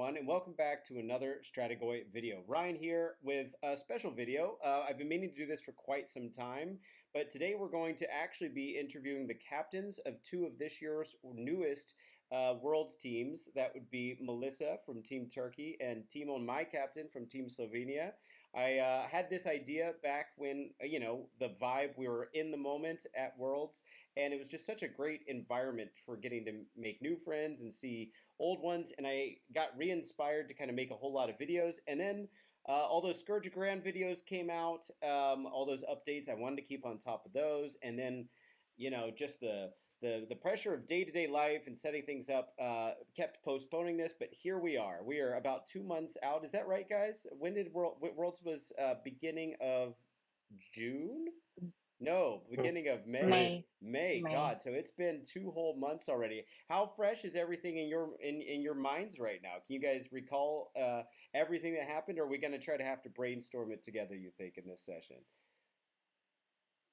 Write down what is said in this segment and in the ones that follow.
everyone, and welcome back to another Strategoi video. Ryan here with a special video. I've been meaning to do this for quite some time, but today we're going to actually be interviewing the captains of two of this year's newest Worlds teams. That would be Melissa from Team Turkey and Timon, my captain from Team Slovenia. I had this idea back when, the vibe, we were in the moment at Worlds, and it was just such a great environment for getting to make new friends and see old ones. And I got re-inspired to kind of make a whole lot of videos. And then all those Scourge Grand videos came out, all those updates. I wanted to keep on top of those. And then, just the pressure of day-to-day life and setting things up kept postponing this, but here we are. We are about 2 months out. Is that right, guys? When did Worlds was beginning of June? No, beginning of May. May. May. God, so it's been 2 whole months already. How fresh is everything in your minds right now? Can you guys recall everything that happened, or are we going to try to have to brainstorm it together, you think, in this session?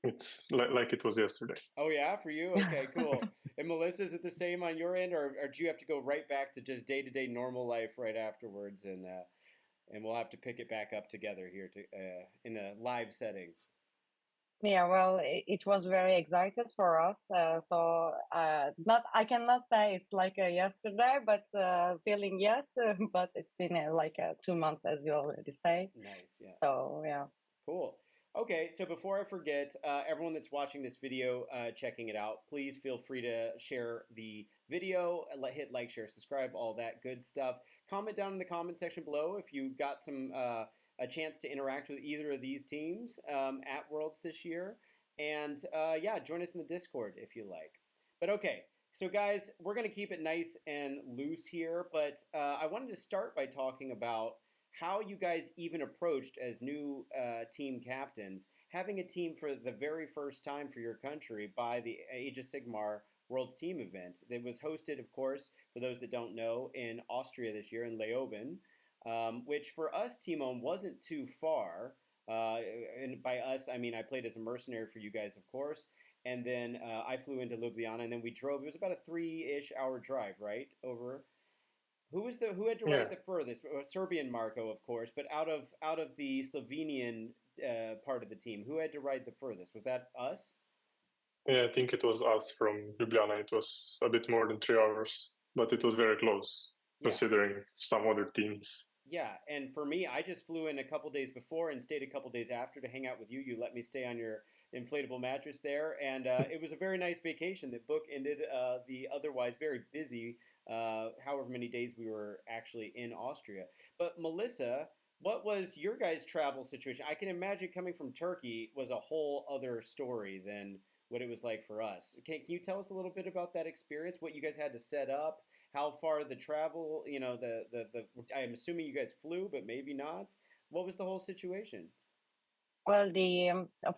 It's like it was yesterday. Oh yeah, for you? Okay, cool. And Melissa, is it the same on your end, or do you have to go right back to just day-to-day normal life right afterwards, and we'll have to pick it back up together here in a live setting? Yeah, well, it was very excited for us. Not I cannot say it's like yesterday, but feeling yes, but it's been like 2 months, as you already say. Nice, yeah. So yeah. Cool. Okay, so before I forget, everyone that's watching this video, checking it out, please feel free to share the video, hit like, share, subscribe, all that good stuff. Comment down in the comment section below if you got some a chance to interact with either of these teams at Worlds this year. And yeah, join us in the Discord if you like. But okay, so guys, we're going to keep it nice and loose here, but I wanted to start by talking about how you guys even approached as new team captains, having a team for the very first time for your country by the Age of Sigmar World's Team event. It was hosted, of course, for those that don't know, in Austria this year, in Leoben, which for us, Timon, wasn't too far. And by us, I mean I played as a mercenary for you guys, of course. And then I flew into Ljubljana, and then we drove. It was about a 3-ish hour drive, right, over. Who had to ride the furthest? Serbian Marco, of course, but out of the Slovenian part of the team, who had to ride the furthest? Was that us? Yeah, I think it was us from Ljubljana. It was a bit more than 3 hours, but it was very close, considering some other teams. Yeah, and for me, I just flew in a couple days before and stayed a couple days after to hang out with you. You let me stay on your inflatable mattress there, and it was a very nice vacation that bookended the otherwise very busy however many days we were actually in Austria. But Melissa, what was your guys' travel situation? I can imagine coming from Turkey was a whole other story than what it was like for us. Can you tell us a little bit about that experience, what you guys had to set up, how far the travel, I'm assuming you guys flew, but maybe not. What was the whole situation? Well,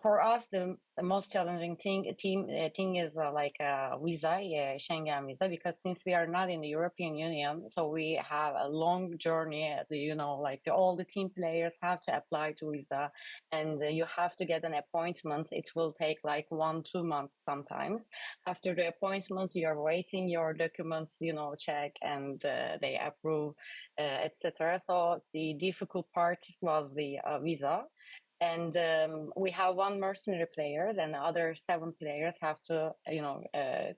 for us the most challenging thing is like a visa, Schengen visa, because since we are not in the European Union, so we have a long journey. Like all the team players have to apply to visa, and you have to get an appointment. It will take like 1-2 months sometimes. After the appointment, you're waiting your documents, check, and they approve, etc. So the difficult part was the visa. And we have one mercenary player, then the other 7 players have to,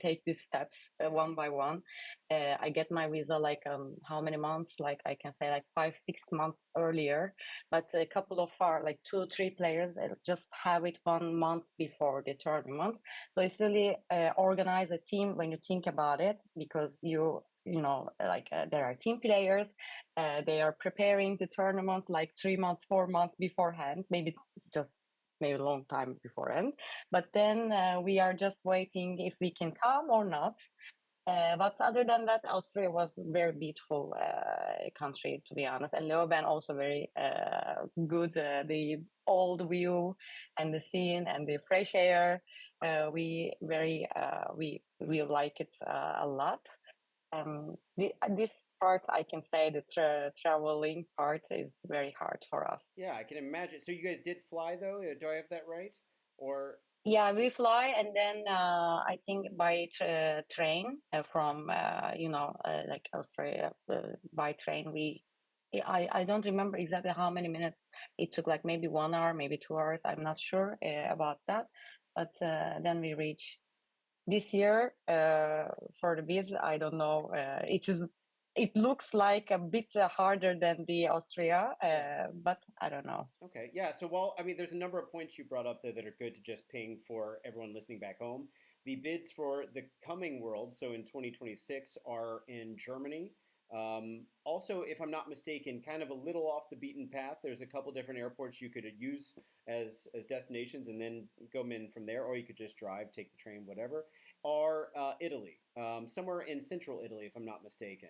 take these steps one by one. I get my visa like how many months? Like I can say like 5-6 months earlier, but a couple of like 2-3 players just have it 1 month before the tournament. So it's really organize a team when you think about it, because there are team players, they are preparing the tournament like 3 months, 4 months beforehand, maybe a long time beforehand. But then we are just waiting if we can come or not. But other than that, Austria was a very beautiful country, to be honest, and Leoben also very good. The old view and the scene and the fresh air, we like it a lot. This part, I can say the traveling part is very hard for us. Yeah, I can imagine. So you guys did fly though? Do I have that right? Or Yeah, we fly, and then I think by train from like Australia by train. I don't remember exactly how many minutes it took. Like maybe 1 hour, maybe 2 hours. I'm not sure about that. But then we reach this year for the bids. I don't know. It looks like a bit harder than the Austria, but I don't know. Okay, yeah. So, well, I mean, there's a number of points you brought up there that are good to just ping for everyone listening back home. The bids for the coming World, so in 2026, are in Germany. Also, if I'm not mistaken, kind of a little off the beaten path. There's a couple different airports you could use as destinations, and then go in from there, or you could just drive, take the train, whatever. Are Italy, somewhere in central Italy, if I'm not mistaken.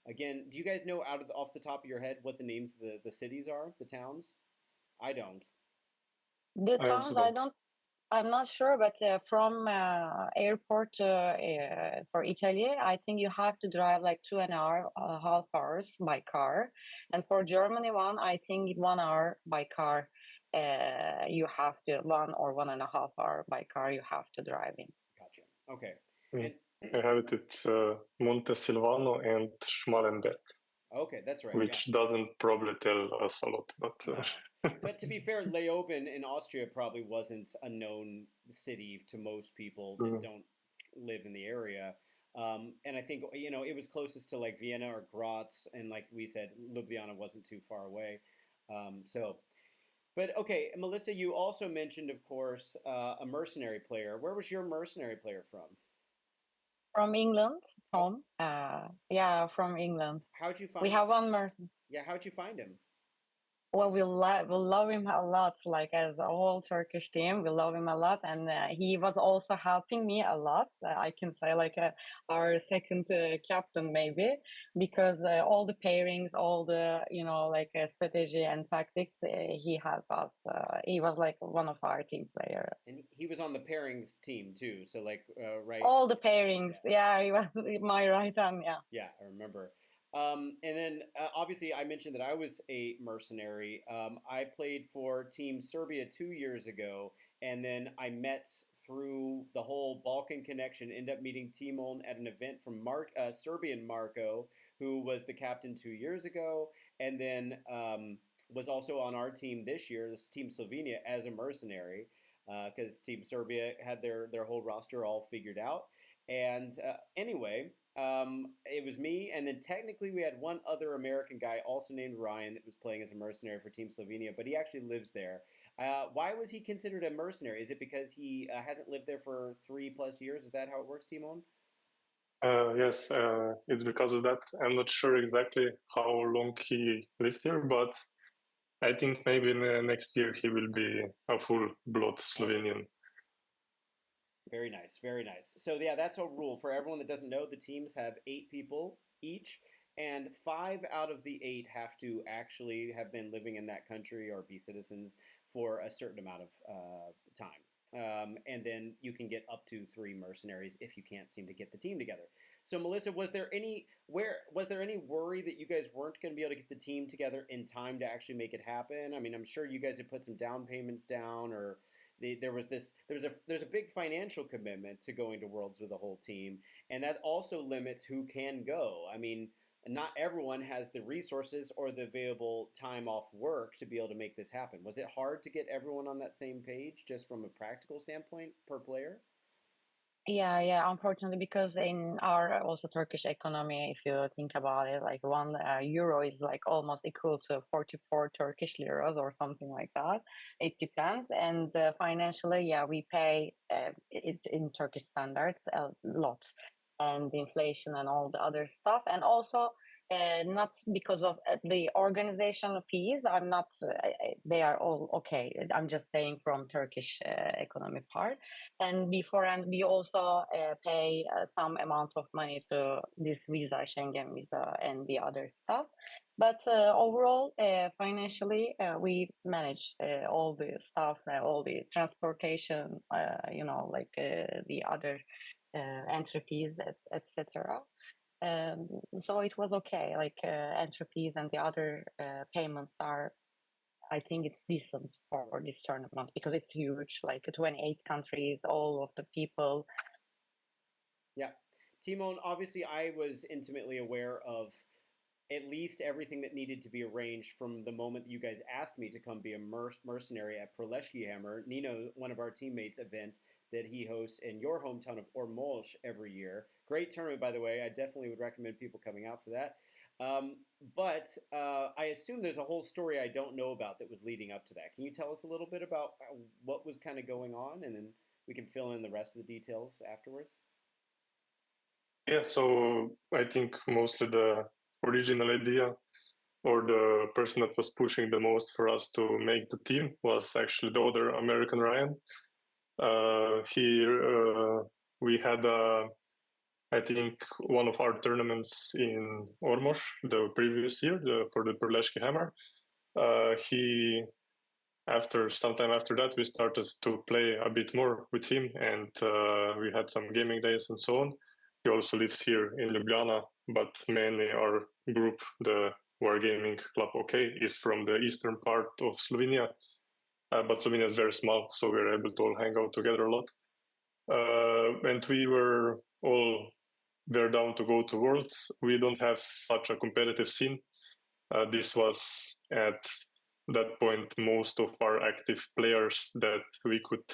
Again, do you guys know off the top of your head what the names of the cities are, the towns? I don't. The I also towns I don't. don't. I'm not sure, but from airport for Italy, I think you have to drive like 2.5 hours by car, and for Germany one, I think 1 hour by car. You have to 1 or 1.5 hour by car. You have to drive in. Gotcha. Okay. Mm. And I have it. It's Montesilvano and Schmalenberg, okay, that's right. Yeah. which doesn't probably tell us a lot, but No. But to be fair, Leoben in Austria probably wasn't a known city to most people that mm, don't live in the area. And I think it was closest to like Vienna or Graz, and like we said, Ljubljana wasn't too far away. So, but okay, Melissa, you also mentioned, of course, a mercenary player. Where was your mercenary player from? From England, Oh, Tom. Yeah, from England. how'd you We find? have one mercenary. Yeah, how'd you find him? Well, we love him a lot. Like as a whole Turkish team, we love him a lot, and he was also helping me a lot. I can say like our second captain maybe, because all the pairings, all the like strategy and tactics, he helped us. He was like one of our team player. And he was on the pairings team too. So like right. All the pairings, yeah, he was my right hand. Yeah. Yeah, I remember. And then obviously, I mentioned that I was a mercenary. I played for Team Serbia 2 years ago, and then I met through the whole Balkan connection. Ended up meeting Timon at an event from Serbian Marco, who was the captain 2 years ago, and then was also on our team this year, this Team Slovenia, as a mercenary, because Team Serbia had their whole roster all figured out. And anyway, it was me, and then technically we had one other American guy, also named Ryan, that was playing as a mercenary for Team Slovenia, but he actually lives there. Why was he considered a mercenary? Is it because he hasn't lived there for 3+ years? Is that how it works, Timon? yes, it's because of that. I'm not sure exactly how long he lived here, but I think maybe in next year he will be a full-blood Okay. Slovenian. Very nice, very nice. So yeah, that's a rule for everyone that doesn't know. The teams have 8 people each, and 5 out of the 8 have to actually have been living in that country or be citizens for a certain amount of time. And then you can get up to 3 mercenaries if you can't seem to get the team together. So Melissa, was there any worry that you guys weren't going to be able to get the team together in time to actually make it happen? I mean, I'm sure you guys had put some down payments down, or there's a big financial commitment to going to Worlds with the whole team, and that also limits who can go. I mean, not everyone has the resources or the available time off work to be able to make this happen. Was it hard to get everyone on that same page, just from a practical standpoint per player? Yeah. Unfortunately, because in our also Turkish economy, if you think about it, like 1 euro is like almost equal to 44 Turkish liras or something like that. It depends, and financially, yeah, we pay it in Turkish standards a lot, and the inflation and all the other stuff, and also. Not because of the organization fees. I'm not. They are all okay. I'm just saying from Turkish economic part, and before, and we also pay some amount of money to this visa, Schengen visa, and the other stuff. But overall, financially, we manage all the stuff, all the transportation, like the other entry fees, etc. So it was okay. Like entry fees and the other payments are I think it's decent for this tournament because it's huge, like 28 countries, all of the people. Yeah. Timon, obviously, I was intimately aware of at least everything that needed to be arranged from the moment that you guys asked me to come be a mercenary at Proleshki Hammer, Nino, one of our teammates' event that he hosts in your hometown of Ormož every year. Great tournament, by the way. I definitely would recommend people coming out for that. But I assume there's a whole story I don't know about that was leading up to that. Can you tell us a little bit about what was kind of going on, and then we can fill in the rest of the details afterwards? Yeah, so I think mostly the original idea or the person that was pushing the most for us to make the team was actually the other American Ryan. We had, I think, one of our tournaments in Ormož the previous year for the Proleshki Hammer. Sometime after that, we started to play a bit more with him, and we had some gaming days and so on. He also lives here in Ljubljana, but mainly our group, the Wargaming Club OK, is from the eastern part of Slovenia. But Slovenia is very small, so we were able to all hang out together a lot. And we were all there down to go to Worlds. We don't have such a competitive scene. This was at that point most of our active players that we could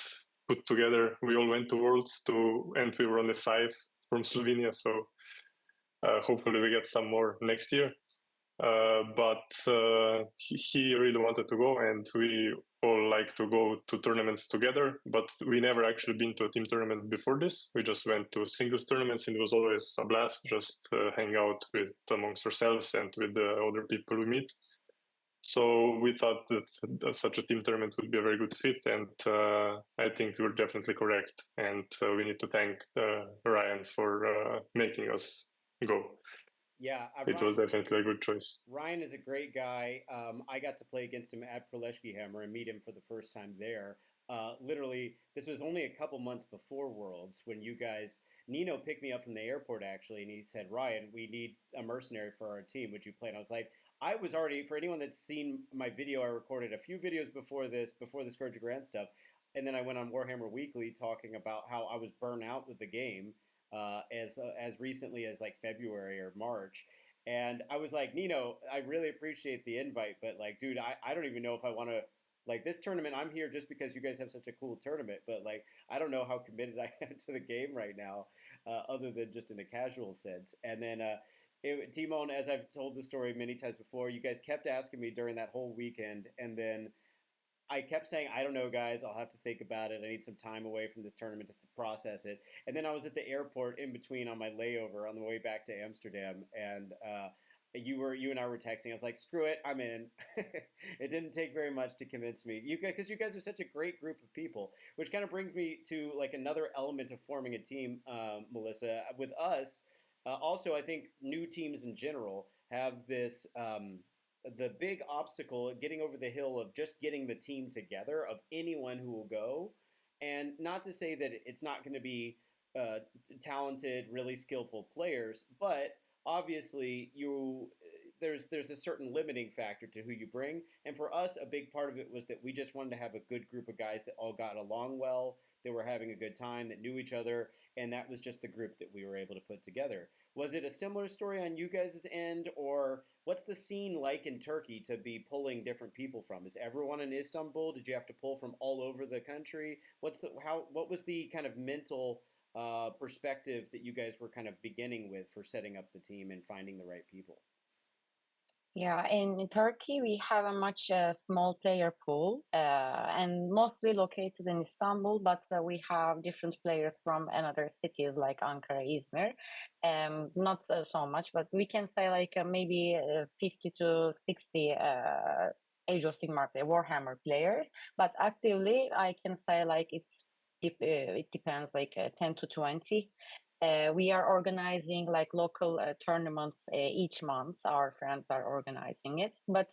put together. We all went to Worlds and we were only 5 from Slovenia, so hopefully we get some more next year. But he really wanted to go, and we all like to go to tournaments together, but we never actually been to a team tournament before this. We just went to singles tournaments, and it was always a blast, just hang out amongst ourselves and with the other people we meet. So we thought that such a team tournament would be a very good fit, and I think we're definitely correct. And we need to thank Ryan for making us go. Yeah, it was definitely a good choice. Ryan is a great guy. I got to play against him at Proleshki Hammer and meet him for the first time there. Literally, this was only a couple months before Worlds when Nino picked me up from the airport actually, and he said, Ryan, we need a mercenary for our team. Would you play? And I was like, I was already, for anyone that's seen my video, I recorded a few videos before the Scourge of Grant stuff. And then I went on Warhammer Weekly talking about how I was burnt out with the game as recently as like February or March. And I was like, Nino, I really appreciate the invite, but like, dude, I don't even know if I want to, like, this tournament, I'm here just because you guys have such a cool tournament, but like, I don't know how committed I am to the game right now, other than just in a casual sense. And then, Timon, as I've told the story many times before, you guys kept asking me during that whole weekend, and then I kept saying, I don't know, guys. I'll have to think about it. I need some time away from this tournament to process it. And then I was at the airport in between on my layover on the way back to Amsterdam, and you and I were texting. I was like, screw it, I'm in. It didn't take very much to convince me. Because you guys are such a great group of people, which kind of brings me to like another element of forming a team, Melissa. With us, also, I think new teams in general have this. The big obstacle getting over the hill of just getting the team together of anyone who will go, and not to say that it's not going to be talented, really skillful players, but obviously there's a certain limiting factor to who you bring. And for us, a big part of it was that we just wanted to have a good group of guys that all got along well, that were having a good time, that knew each other, and that was just the group that we were able to put together. Was it a similar story on you guys' end, or what's the scene like in Turkey to be pulling different people from? Is everyone in Istanbul? Did you have to pull from all over the country? What was the kind of mental perspective that you guys were kind of beginning with for setting up the team and finding the right people? Yeah, in Turkey, we have a much small player pool and mostly located in Istanbul, but we have different players from another cities like Ankara, Izmir. Not so much, but we can say like maybe 50 to 60 Age of Sigmar Warhammer players. But actively, I can say like it depends like 10 to 20. We are organizing like local tournaments each month. Our friends are organizing it, but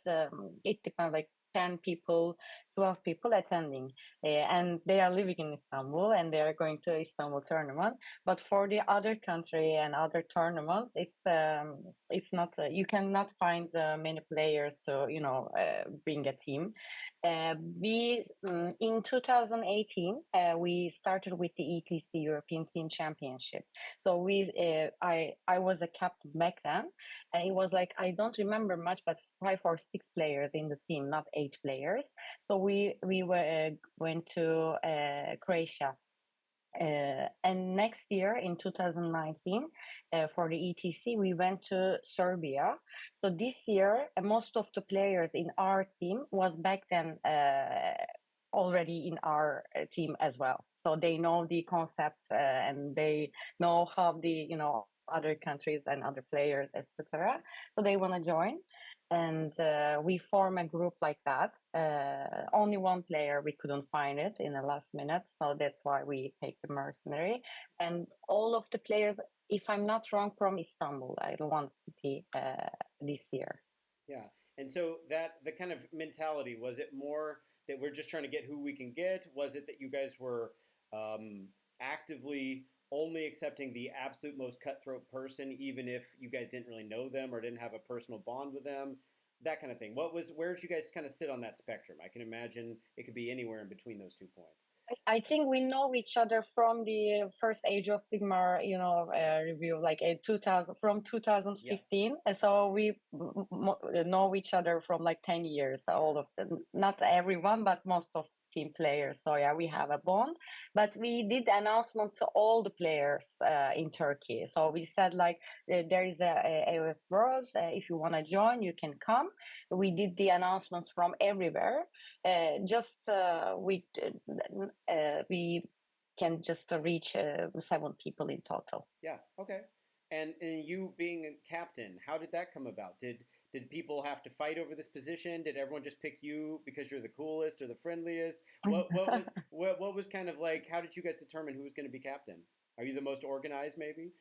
it depends like 10 people, 12 people attending. And they are living in Istanbul and they are going to Istanbul tournament. But for the other country and other tournaments, it's not, you cannot find many players to, bring a team. In 2018, we started with the ETC European Team Championship. So I was a captain back then, and it was like, I don't remember much, but 5 or 6 players in the team, not 8 players. So we went to Croatia. And next year in 2019, for the ETC, we went to Serbia. So this year, most of the players in our team was back then already in our team as well. So they know the concept and they know how the other countries and other players, etc. So they want to join. And we form a group like that. Only one player, we couldn't find it in the last minute, so that's why we take the Mercenary. And all of the players, if I'm not wrong, from Istanbul, I don't want city this year. Yeah. And so the kind of mentality, was it more that we're just trying to get who we can get? Was it that you guys were actively only accepting the absolute most cutthroat person, even if you guys didn't really know them or didn't have a personal bond with them? That kind of thing. Where did you guys kind of sit on that spectrum? I can imagine it could be anywhere in between those 2 points. I think we know each other from the first AoS Sigmar, review, like 2015. Yeah. So we know each other from like 10 years. All of them, not everyone, but most of team players. So yeah, we have a bond. But we did announcement to all the players in Turkey. So we said like there is a AoS Worlds. If you want to join, you can come. We did the announcements from everywhere. We can just reach 7 people in total. Yeah. Okay. And you being a captain, how did that come about? Did people have to fight over this position? Did everyone just pick you because you're the coolest or the friendliest? What was kind of like? How did you guys determine who was going to be captain? Are you the most organized, maybe?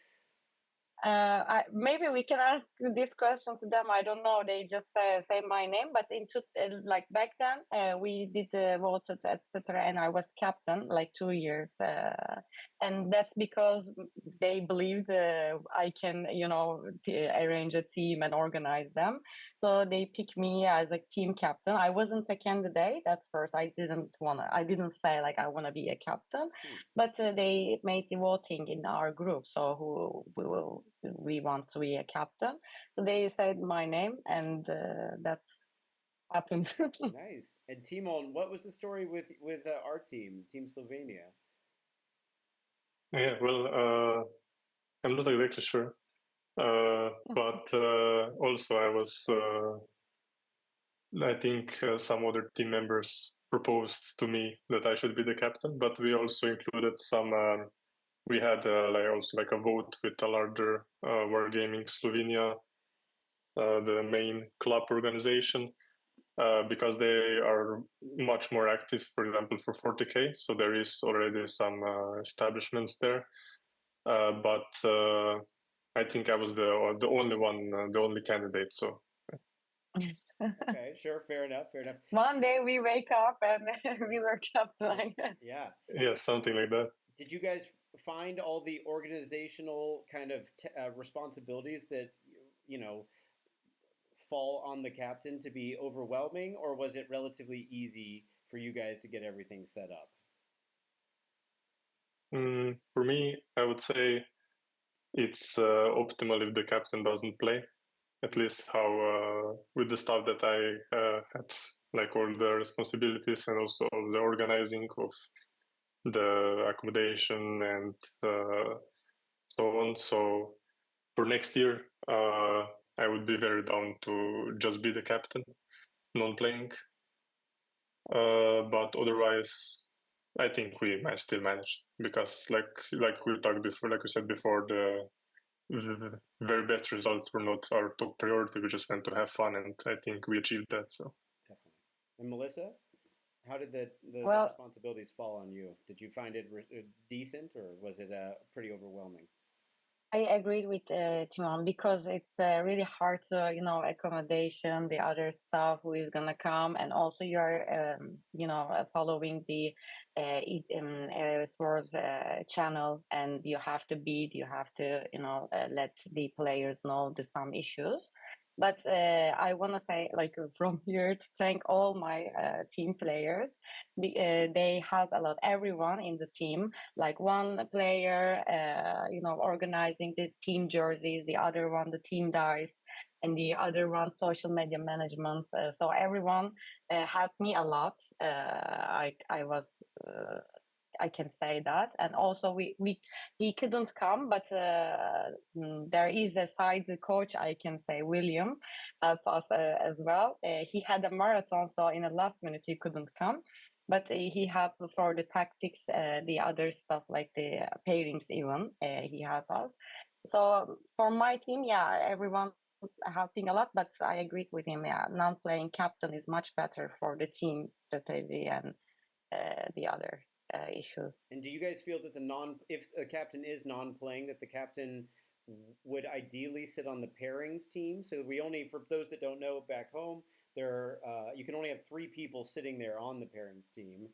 Maybe we can ask this question to them. I don't know. They just say my name, but like back then, we did voted, etc. And I was captain like 2 years, and that's because they believed I can, arrange a team and organize them. So they picked me as a team captain. I wasn't a candidate at first. I didn't say like I want to be a captain, but they made the voting in our group. So who we want to be a captain. So they said my name, and that's happened. Nice. And Timon, what was the story with our team, Team Slovenia? Yeah, well, I'm not exactly sure, but also I was. I think some other team members proposed to me that I should be the captain, but we also included some. We had like a vote with a larger Wargaming Slovenia, the main club organization, because they are much more active, for example, for 40K. So there is already some establishments there. But I think I was the only one, the only candidate. So. Okay, sure, fair enough. One day we wake up and we were captain. Yeah. Yeah, something like that. Did you guys find all the organizational kind of responsibilities that fall on the captain to be overwhelming, or was it relatively easy for you guys to get everything set up? For me, I would say it's optimal if the captain doesn't play. At least how with the stuff that I had, like all the responsibilities and also the organizing of the accommodation and so on. So for next year, I would be very down to just be the captain, non-playing. But otherwise, I think we might still manage because, like we talked before, like we said before, the very best results were not our top priority. We just went to have fun, and I think we achieved that. So definitely. And Melissa, how did the responsibilities fall on you? Did you find it decent, or was it pretty overwhelming? I agreed with Timon because it's really hard to, accommodation the other stuff who is gonna come, and also you're, following the AoS Worlds channel, and you have to beat, you have to, let the players know the some issues. But I want to say, like, from here, to thank all my team players. They help a lot, everyone in the team, like one player, organizing the team jerseys, the other one, the team dice, and the other one, social media management. So everyone helped me a lot. I was. I can say that, and also we he couldn't come, but there is a side coach, I can say, William, help us as well. He had a marathon, so in the last minute he couldn't come, but he helped for the tactics, the other stuff like the pairings even. He helped us. So for my team, yeah, everyone helping a lot, but I agreed with him. Yeah, non-playing captain is much better for the team strategy and the other issue. And do you guys feel that if the captain is non-playing, that the captain would ideally sit on the pairings team? So we only, for those that don't know back home, you can only have 3 people sitting there on the pairings team.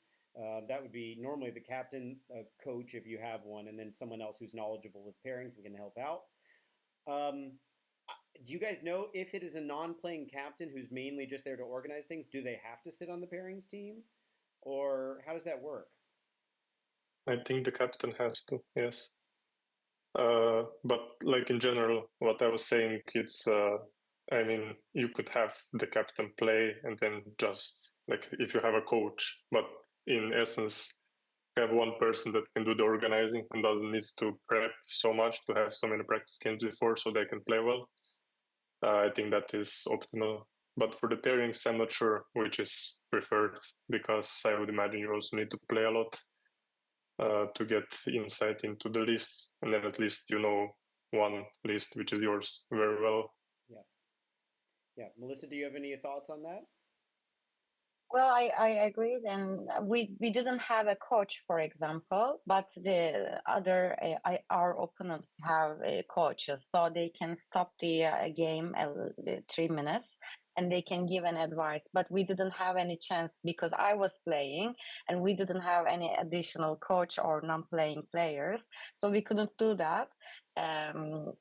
That would be normally the captain, a coach if you have one, and then someone else who's knowledgeable with pairings and can help out. Do you guys know if it is a non-playing captain who's mainly just there to organize things, do they have to sit on the pairings team? Or how does that work? I think the captain has to, yes. But like in general, what I was saying, it's, I mean, you could have the captain play and then just, like, if you have a coach, but in essence, have one person that can do the organizing and doesn't need to prep so much to have so many practice games before so they can play well. I think that is optimal. But for the pairings, I'm not sure which is preferred, because I would imagine you also need to play a lot to get insight into the list, and then at least you know one list, which is yours, very well. Yeah. Yeah. Melissa, do you have any thoughts on that? Well, I agreed, and we didn't have a coach, for example, but the other our opponents have coaches, so they can stop the game at 3 minutes, and they can give an advice. But we didn't have any chance because I was playing, and we didn't have any additional coach or non-playing players, so we couldn't do that. Um,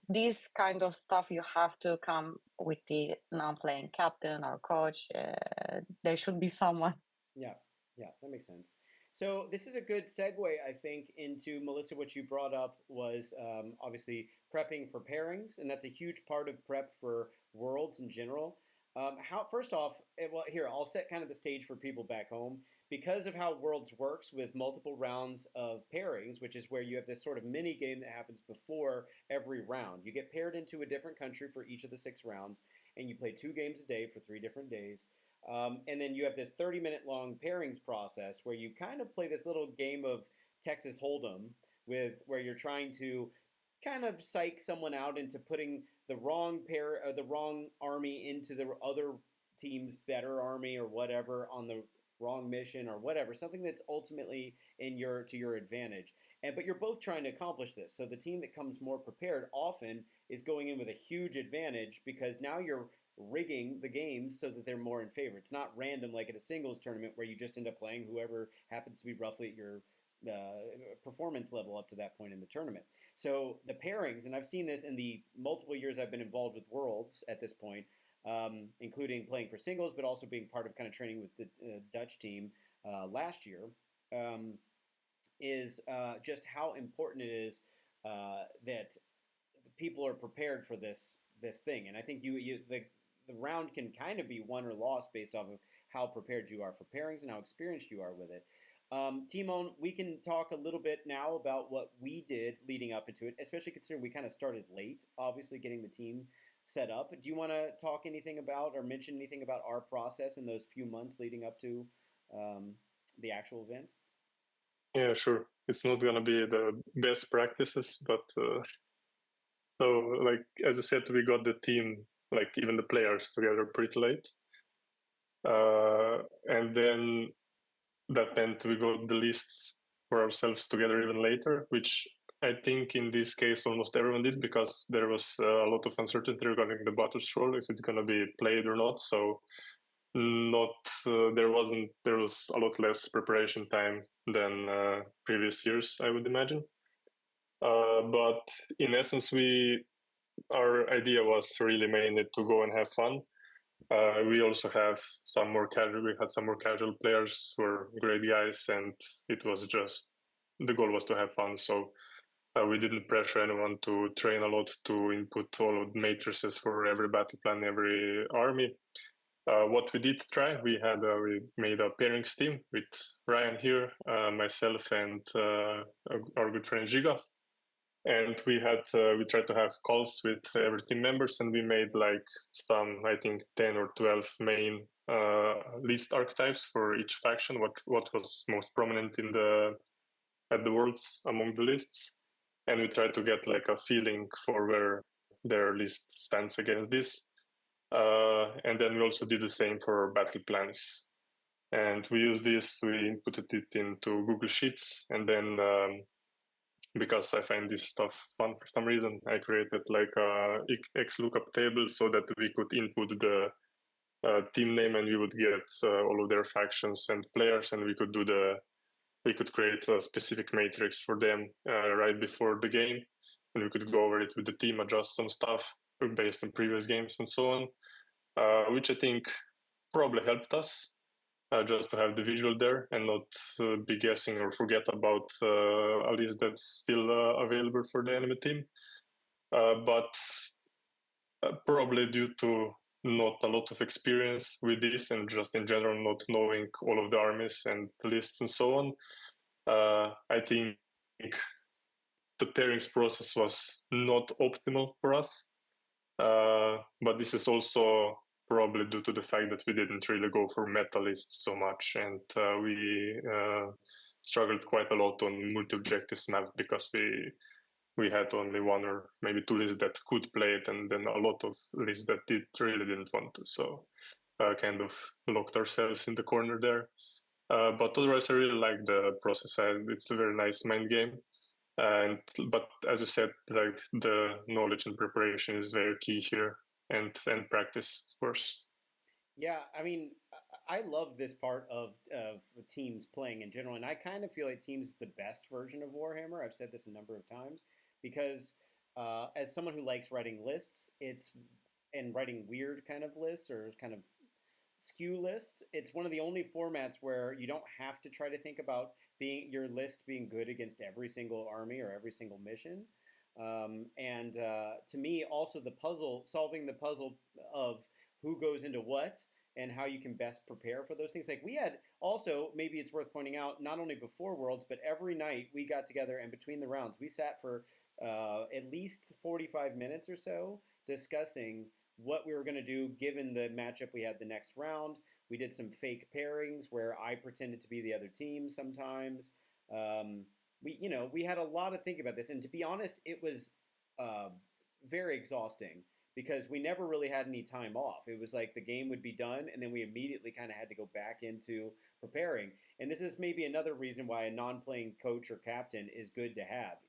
this kind of stuff you have to come with the non-playing captain or coach. There should be someone. Yeah, that makes sense. So this is a good segue, I think, into Melissa. What you brought up was obviously prepping for pairings, and that's a huge part of prep for Worlds in general. How first off, well, here I'll set kind of the stage for people back home because of how Worlds works with multiple rounds of pairings, which is where you have this sort of mini game that happens before every round. You get paired into a different country for each of the 6 rounds, and you play 2 games a day for 3 different days. And then you have this 30-minute long pairings process where you kind of play this little game of Texas Hold'em where you're trying to kind of psych someone out into putting the wrong the wrong army into the other team's better army or whatever on the wrong mission or whatever, something that's ultimately to your advantage. But you're both trying to accomplish this. So the team that comes more prepared often is going in with a huge advantage because now you're rigging the games so that they're more in favor. It's not random like at a singles tournament where you just end up playing whoever happens to be roughly at your performance level up to that point in the tournament. So the pairings, and I've seen this in the multiple years I've been involved with Worlds at this point, including playing for singles, but also being part of kind of training with the Dutch team last year, is just how important it is that people are prepared for this thing. And I think the round can kind of be won or lost based off of how prepared you are for pairings and how experienced you are with it. Timon, we can talk a little bit now about what we did leading up into it, especially considering we kind of started late, obviously getting the team set up. Do you want to talk anything about or mention anything about our process in those few months leading up to the actual event? Yeah, sure. It's not going to be the best practices, but so, like, as I said, we got the team, like even the players together pretty late. And then that meant we got the lists for ourselves together even later, which I think in this case, almost everyone did, because there was a lot of uncertainty regarding the battle scroll, if it's going to be played or not. So not there was a lot less preparation time than previous years, I would imagine. But in essence, our idea was really mainly to go and have fun. We also have some more casual. We had some more casual players who were great guys, and it was just the goal was to have fun. So we didn't pressure anyone to train a lot to input all of the matrices for every battle plan, every army. What we did try, we made a pairings team with Ryan here, myself, and our good friend Giga. And we tried to have calls with every team members, and we made like some, I think, 10 or 12 main list archetypes for each faction. What was most prominent at the Worlds among the lists, and we tried to get like a feeling for where their list stands against this. And then we also did the same for battle plans. And we used this, we inputted it into Google Sheets, and then because I find this stuff fun for some reason, I created like a XLOOKUP table so that we could input the team name, and we would get all of their factions and players, and we could create a specific matrix for them right before the game, and we could go over it with the team, adjust some stuff based on previous games and so on, which I think probably helped us just to have the visual there and not be guessing or forget about a list that's still available for the enemy team. But probably due to not a lot of experience with this, and just in general not knowing all of the armies and lists and so on, I think the pairings process was not optimal for us. But this is also probably due to the fact that we didn't really go for meta lists so much, and we struggled quite a lot on multi-objectives map, because we had only one or maybe two lists that could play it, and then a lot of lists that really didn't want to. So kind of locked ourselves in the corner there. But otherwise, I really like the process. It's a very nice mind game. But as you said, like the knowledge and preparation is very key here, and practice, of course. Yeah, I mean, I love this part of teams playing in general, and I kind of feel like teams is the best version of Warhammer. I've said this a number of times because as someone who likes writing lists, and writing weird kind of lists or kind of skew lists, it's one of the only formats where you don't have to try to think about your list being good against every single army or every single mission. And to me, also solving the puzzle of who goes into what and how you can best prepare for those things. Like we had also, maybe it's worth pointing out, not only before Worlds, but every night we got together, and between the rounds, we sat for at least 45 minutes or so discussing what we were going to do given the matchup we had the next round. We did some fake pairings where I pretended to be the other team sometimes. We had a lot to think about this, and to be honest, it was very exhausting because we never really had any time off. It was like the game would be done, and then we immediately kind of had to go back into preparing. And this is maybe another reason why a non-playing coach or captain is good to have.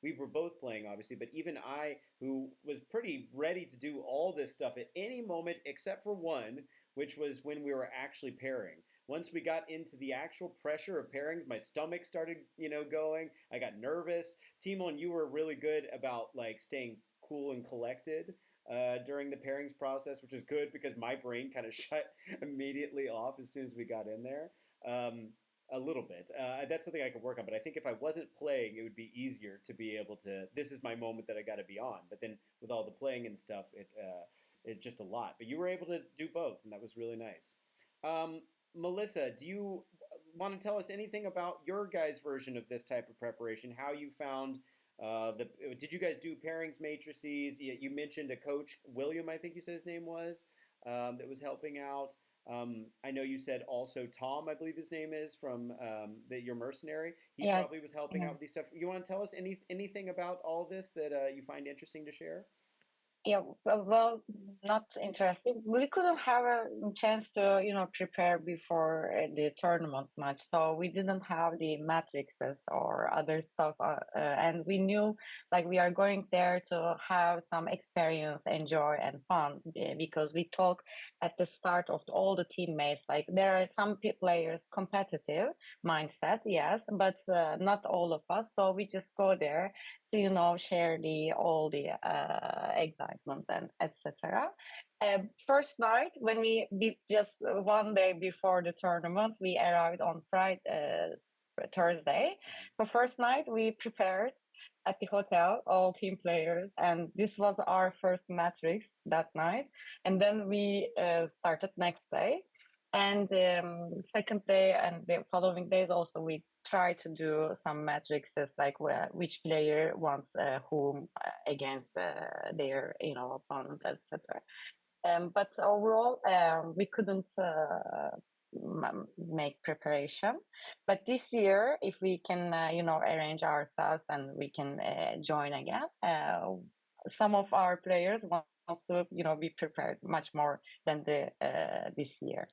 We were both playing, obviously, but even I, who was pretty ready to do all this stuff at any moment except for one, which was when we were actually pairing. Once we got into the actual pressure of pairings, my stomach started, going. I got nervous. Timon, you were really good about like staying cool and collected during the pairings process, which is good because my brain kind of shut immediately off as soon as we got in there. A little bit. That's something I could work on, but I think if I wasn't playing, it would be easier to be able to. This is my moment that I got to be on. But then with all the playing and stuff, it just a lot. But you were able to do both, and that was really nice. Melissa, do you want to tell us anything about your guys' version of this type of preparation? How you found did you guys do pairings matrices? You mentioned a coach, William, I think you said his name was, that was helping out. I know you said also Tom, I believe his name is, from your Mercenary. He probably was helping out with these stuff. You want to tell us anything about all this that you find interesting to share? Yeah, well, not interesting. We couldn't have a chance to, prepare before the tournament match, so we didn't have the matrices or other stuff. And we knew like we are going there to have some experience, enjoy, and fun because we talk at the start of all the teammates. Like there are some players competitive mindset, yes, but not all of us. So we just go there to share the all the excitement and etc. First night when just one day before the tournament, we arrived on Thursday. So first night we prepared at the hotel, all team players, and this was our first matrix that night. And then we started next day, and second day and the following days also we try to do some matrices like which player wants whom against their opponent, etc. But overall, we couldn't make preparation. But this year, if we can, arrange ourselves and we can join again, some of our players wants to, be prepared much more than the this year,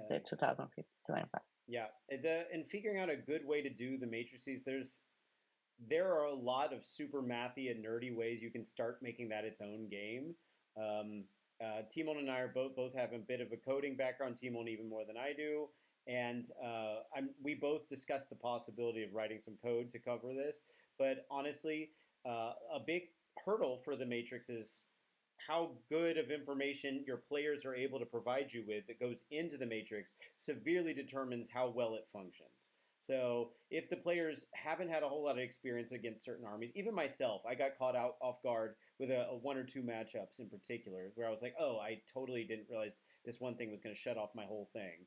the 2025. Yeah, and figuring out a good way to do the matrices, there are a lot of super mathy and nerdy ways you can start making that its own game. Timon and I are both have a bit of a coding background. Timon even more than I do, and we both discussed the possibility of writing some code to cover this. But honestly, a big hurdle for the Matrix is how good of information your players are able to provide you with that goes into the Matrix severely determines how well it functions. So if the players haven't had a whole lot of experience against certain armies, even myself, I got caught out off guard with a one or two matchups in particular, where I was like, oh, I totally didn't realize this one thing was going to shut off my whole thing.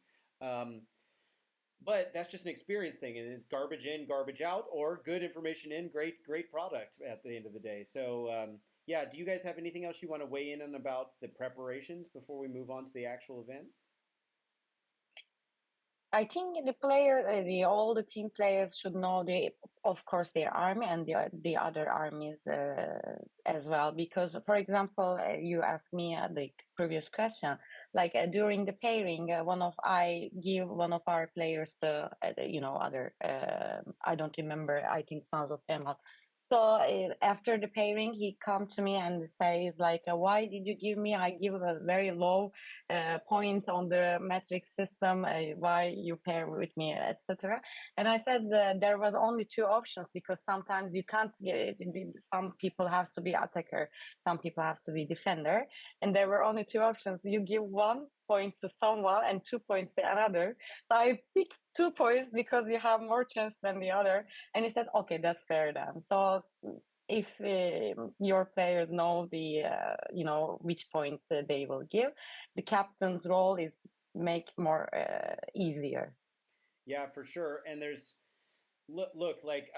But that's just an experience thing, and it's garbage in, garbage out, or good information in, great product at the end of the day. So yeah, do you guys have anything else you want to weigh in on about the preparations before we move on to the actual event? I think all the team players should know of course, their army and the other armies as well. Because, for example, you asked me the previous question, like during the pairing, I give one of our players the other. I don't remember. I think Sons of Emerald. So after the pairing, he come to me and says like, "Why did you give me? I give a very low point on the metric system. Why you pair with me, etc." And I said there was only two options because sometimes you can't get. Some people have to be attacker, some people have to be defender, and there were only two options. You give 1 point to someone and 2 points to another. So I picked 2 points because you have more chance than the other. And he said, okay, that's fair then. So if your players know which point they will give, the captain's role is make more easier. Yeah, for sure. And there's look like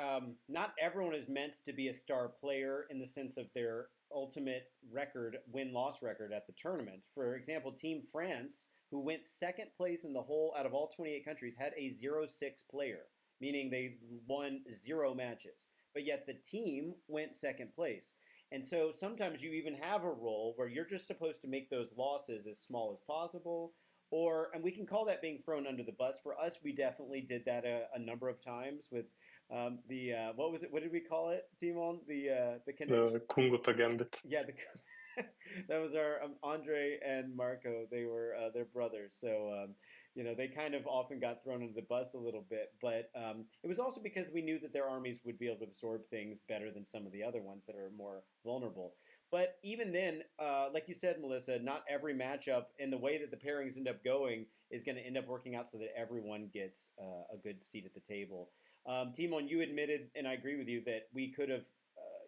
not everyone is meant to be a star player in the sense of their ultimate record, win-loss record at the tournament. For example, Team France, who went second place in the whole out of all 28 countries, had a 0-6 player, meaning they won 0 matches. But yet the team went second place. And so sometimes you even have a role where you're just supposed to make those losses as small as possible. And we can call that being thrown under the bus. For us, we definitely did that a number of times with what was it? What did we call it, Timon? The connection. Kungota Gambit. Yeah, that was our Andre and Marco. They were their brothers, so they kind of often got thrown under the bus a little bit. But it was also because we knew that their armies would be able to absorb things better than some of the other ones that are more vulnerable. But even then, like you said, Melissa, not every matchup and the way that the pairings end up going is going to end up working out so that everyone gets a good seat at the table. Timon, you admitted, and I agree with you, that we could have,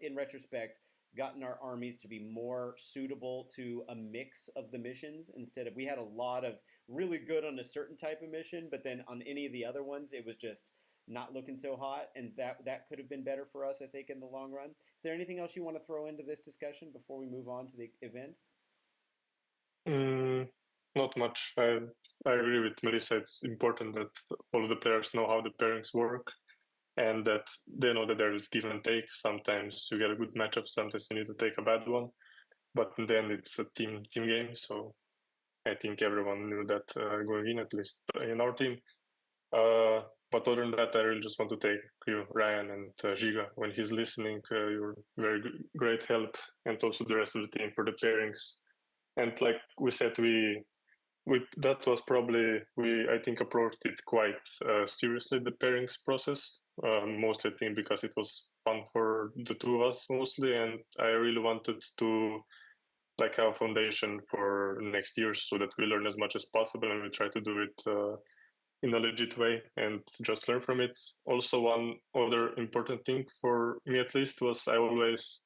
in retrospect, gotten our armies to be more suitable to a mix of the missions instead of we had a lot of really good on a certain type of mission, but then on any of the other ones, it was just not looking so hot, and that could have been better for us, I think, in the long run. Is there anything else you want to throw into this discussion before we move on to the event? Not much. I agree with Melissa. It's important that all of the players know how the pairings work and that they know that there is give and take. Sometimes you get a good matchup, sometimes you need to take a bad one. but then it's a team game, so I think everyone knew that going in, at least in our team. But other than that, I really just want to thank you, Ryan, and Giga. When he's listening, you're very great help, and also the rest of the team for the pairings. And like we said, we that was probably I think approached it quite seriously, the pairings process. Mostly I think because it was fun for the two of us mostly, and I really wanted to like have a foundation for next year so that we learn as much as possible and we try to do it in a legit way and just learn from it. Also, one other important thing for me at least was I always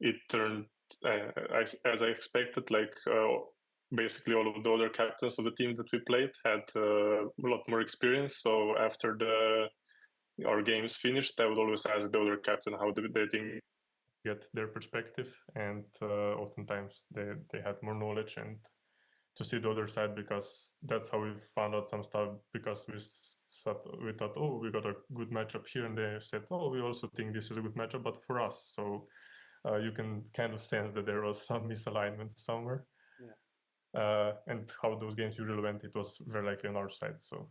it turned as I expected. Like basically all of the other captains of the team that we played had a lot more experience. So after our games finished, I would always ask the other captain how they think, get their perspective, and oftentimes they had more knowledge and to see the other side, because that's how we found out some stuff, because we thought, oh, we got a good matchup here, and they said, oh, we also think this is a good matchup, but for us. So you can kind of sense that there was some misalignment somewhere. Yeah. And how those games usually went, it was very likely on our side. So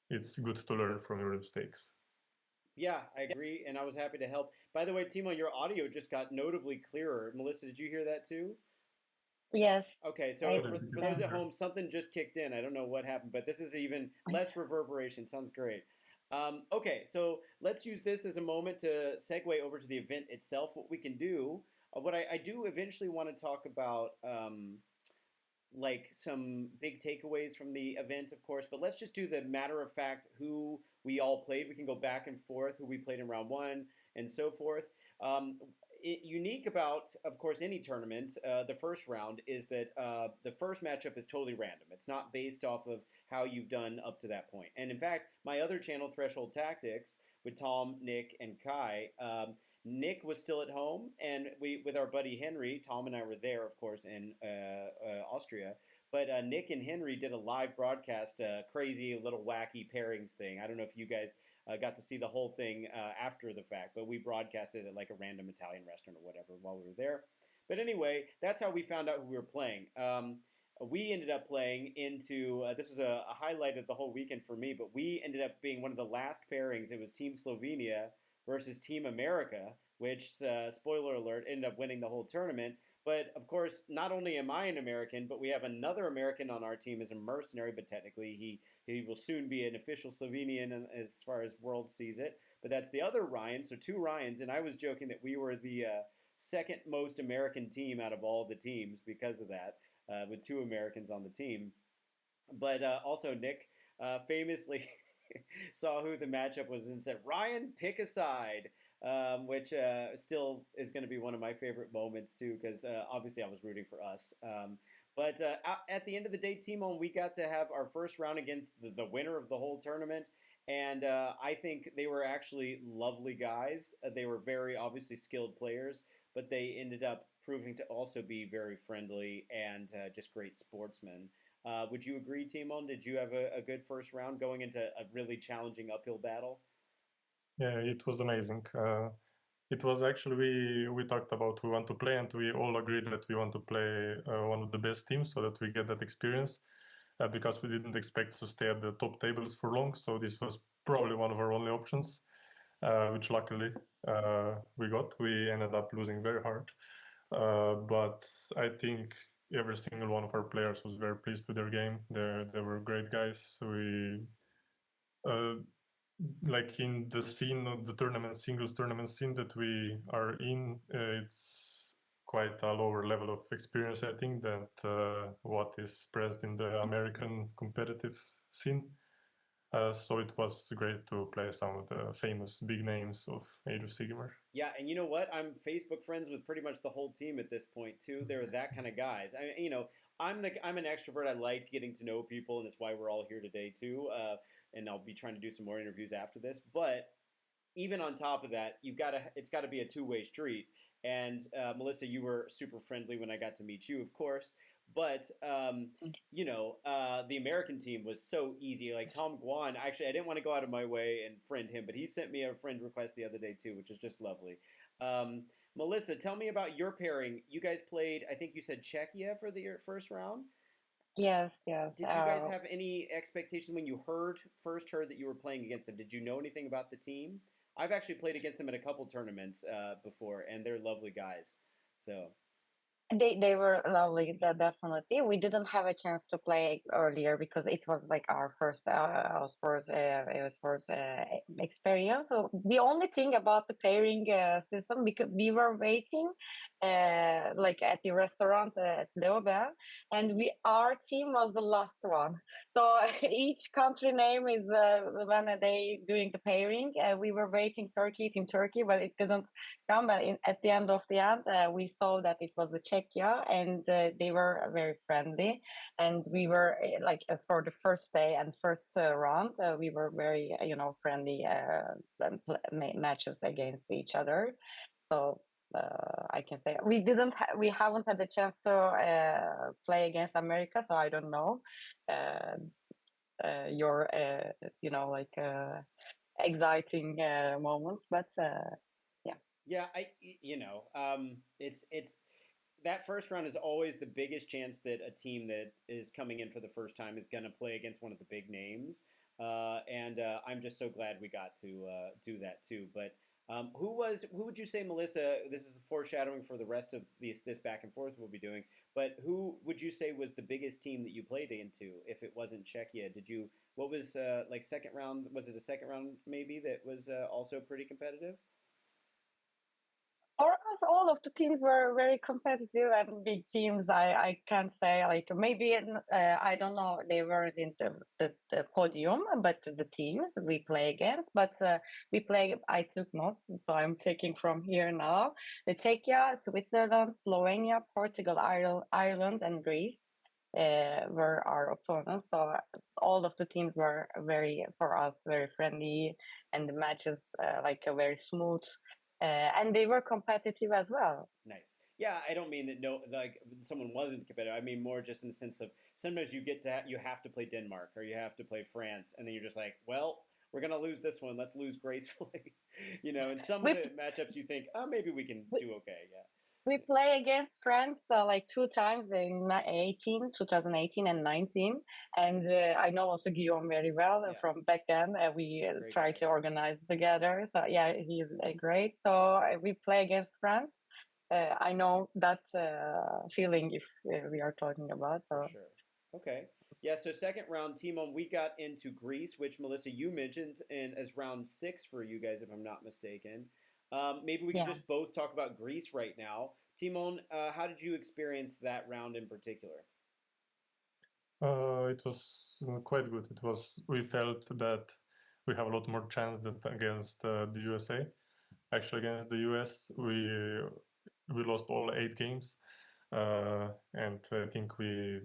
it's good to learn from your mistakes. Yeah, I agree, and I was happy to help. By the way, Timo, your audio just got notably clearer. Melissa, did you hear that too? Yes. Okay, so for those at home, something just kicked in. I don't know what happened, but this is even less reverberation. Sounds great. Okay, so let's use this as a moment to segue over to the event itself, what we can do. What I do eventually want to talk about, like some big takeaways from the event, of course, but let's just do the matter of fact who we all played. We can go back and forth, who we played in round one and so forth. Unique about, of course, any tournament, the first round is that the first matchup is totally random. It's not based off of how you've done up to that point. And in fact, my other channel, Threshold Tactics, with Tom, Nick, and Kai, Nick was still at home, and with our buddy Henry, Tom and I were there, of course, in Austria. But Nick and Henry did a live broadcast, crazy little wacky pairings thing. I don't know if you guys got to see the whole thing after the fact, but we broadcasted at like a random Italian restaurant or whatever while we were there. But anyway, that's how we found out who we were playing. We ended up playing into, this was a highlight of the whole weekend for me, but we ended up being one of the last pairings. It was Team Slovenia versus Team America, which, spoiler alert, ended up winning the whole tournament. But of course, not only am I an American, but we have another American on our team as a mercenary, but technically he will soon be an official Slovenian as far as World sees it. But that's the other Ryan, so two Ryans, and I was joking that we were the second most American team out of all the teams because of that, with two Americans on the team. But also Nick famously saw who the matchup was and said, Ryan, pick a side. Which still is going to be one of my favorite moments too, because obviously I was rooting for us. But at the end of the day, Timo, we got to have our first round against the winner of the whole tournament, and I think they were actually lovely guys. They were very obviously skilled players, but they ended up proving to also be very friendly and just great sportsmen. Would you agree, Timon? Did you have a good first round going into a really challenging uphill battle? Yeah, it was amazing. It was actually, we talked about who we want to play, and we all agreed that we want to play one of the best teams so that we get that experience, because we didn't expect to stay at the top tables for long. So this was probably one of our only options, which luckily we got. We ended up losing very hard. But I think every single one of our players was very pleased with their game. They were great guys. Like in the scene of the tournament, singles tournament scene that we are in, it's quite a lower level of experience, I think, than what is present in the American competitive scene. So it was great to play some of the famous big names of Age of Sigmar. Yeah, and you know what? I'm Facebook friends with pretty much the whole team at this point too. They're that kind of guys. I'm an extrovert. I like getting to know people, and that's why we're all here today too. And I'll be trying to do some more interviews after this. But even on top of that, it's got to be a two-way street. And Melissa, you were super friendly when I got to meet you, of course. But the American team was so easy. Like Tom Guan, actually, I didn't want to go out of my way and friend him, but he sent me a friend request the other day too, which is just lovely. Melissa, tell me about your pairing. You guys played, I think you said Czechia for the first round. Yes, yes. Did you guys have any expectations when you first heard that you were playing against them? Did you know anything about the team? I've actually played against them in a couple tournaments before, and they're lovely guys. So They were lovely, definitely. We didn't have a chance to play earlier because it was like it was first experience. So the only thing about the pairing system, because we were waiting like at the restaurant at Leoben, and our team was the last one. So each country name is when they doing the pairing. We were waiting Team Turkey, but it didn't come. But at the end of the end, we saw that it was the Czechia, and they were very friendly. And we were for the first day and first round, we were very friendly matches against each other. So I can say we haven't had the chance to play against America, so I don't know your exciting moments, but yeah. yeah, it's that first round is always the biggest chance that a team that is coming in for the first time is going to play against one of the big names. And I'm just so glad we got to do that too. But who would you say, Melissa? This is foreshadowing for the rest of this back and forth we'll be doing. But who would you say was the biggest team that you played into? If it wasn't Czechia, what was like second round? Was it a second round maybe that was also pretty competitive? For us, all of the teams were very competitive and big teams. I can't say like maybe I don't know, they weren't in the podium, but the team we play against. But we play. I took notes, so I'm checking from here now. The Czechia, Switzerland, Slovenia, Portugal, Ireland, and Greece were our opponents. So all of the teams were for us, very friendly, and the matches very smooth. And they were competitive as well. Nice. Yeah, I don't mean that like someone wasn't competitive. I mean more just in the sense of sometimes you have to play Denmark or you have to play France, and then you're just like, well, we're gonna lose this one. Let's lose gracefully, And some of We the matchups you think, oh, maybe we can do okay. Yeah. we play against France like two times in 2018 and 19, and I know also Guillaume very well Yeah. from back then. We Great try guy. to organize together. So yeah, he's great. So we play against France. I know that feeling if we are talking about. For So sure. Okay. Yeah, so second round, Timon, we got into Greece, which Melissa, you mentioned as round 6 for you guys, if I'm not mistaken. Maybe we could yeah. just both talk about Greece right now. Timon, how did you experience that round in particular? It was quite good. We felt that we have a lot more chance than against the USA. Actually, against the US, we lost all 8 games, and I think we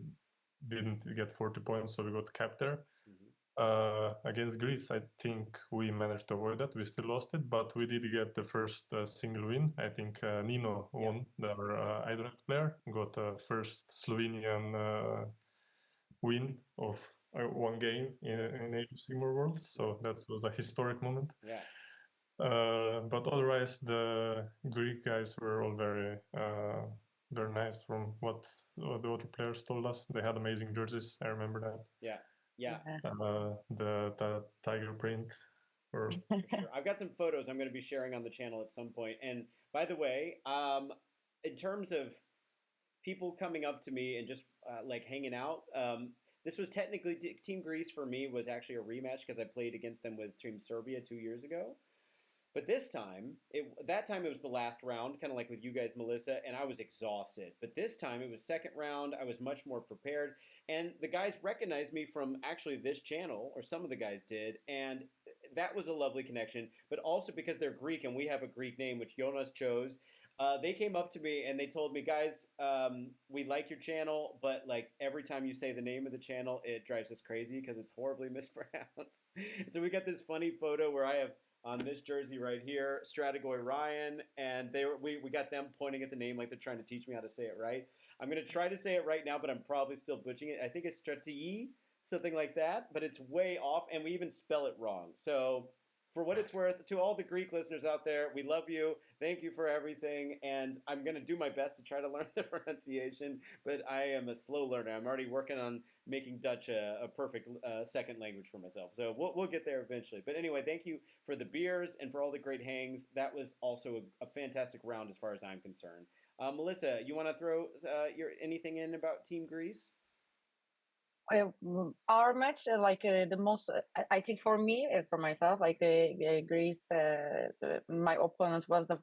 didn't get 40 points, so we got capped there. Against Greece, I think we managed to avoid that. We still lost it, but we did get the first single win. I think Nino won, our idol player, got a first Slovenian win of one game in AoS Sigmar Worlds, so that was a historic moment. Yeah. But otherwise, the Greek guys were all very nice from what the other players told us. They had amazing jerseys. I remember that. Yeah. Yeah. The tiger print. For sure. I've got some photos I'm going to be sharing on the channel at some point. And by the way, in terms of people coming up to me and just like hanging out, this was technically Team Greece for me was actually a rematch because I played against them with Team Serbia 2 years ago. But this time, that time it was the last round, kind of like with you guys, Melissa, and I was exhausted. But this time it was second round. I was much more prepared. And the guys recognized me from actually this channel, or some of the guys did, and that was a lovely connection. But also because they're Greek and we have a Greek name, which Jonas chose, they came up to me and they told me, guys, we like your channel, but like every time you say the name of the channel, it drives us crazy because it's horribly mispronounced. So we got this funny photo where I have on this jersey right here, Strategoi Ryan, and we got them pointing at the name like they're trying to teach me how to say it right. I'm going to try to say it right now, but I'm probably still butchering it. I think it's Strategoi, something like that, but it's way off, and we even spell it wrong. So for what it's worth, to all the Greek listeners out there, we love you. Thank you for everything. And I'm going to do my best to try to learn the pronunciation, but I am a slow learner. I'm already working on making Dutch a perfect second language for myself. So we'll get there eventually. But anyway, thank you for the beers and for all the great hangs. That was also a fantastic round as far as I'm concerned. Melissa, you want to throw anything in about Team Greece? Our match, the most, I think for me, for myself, like the Greece, my opponent was the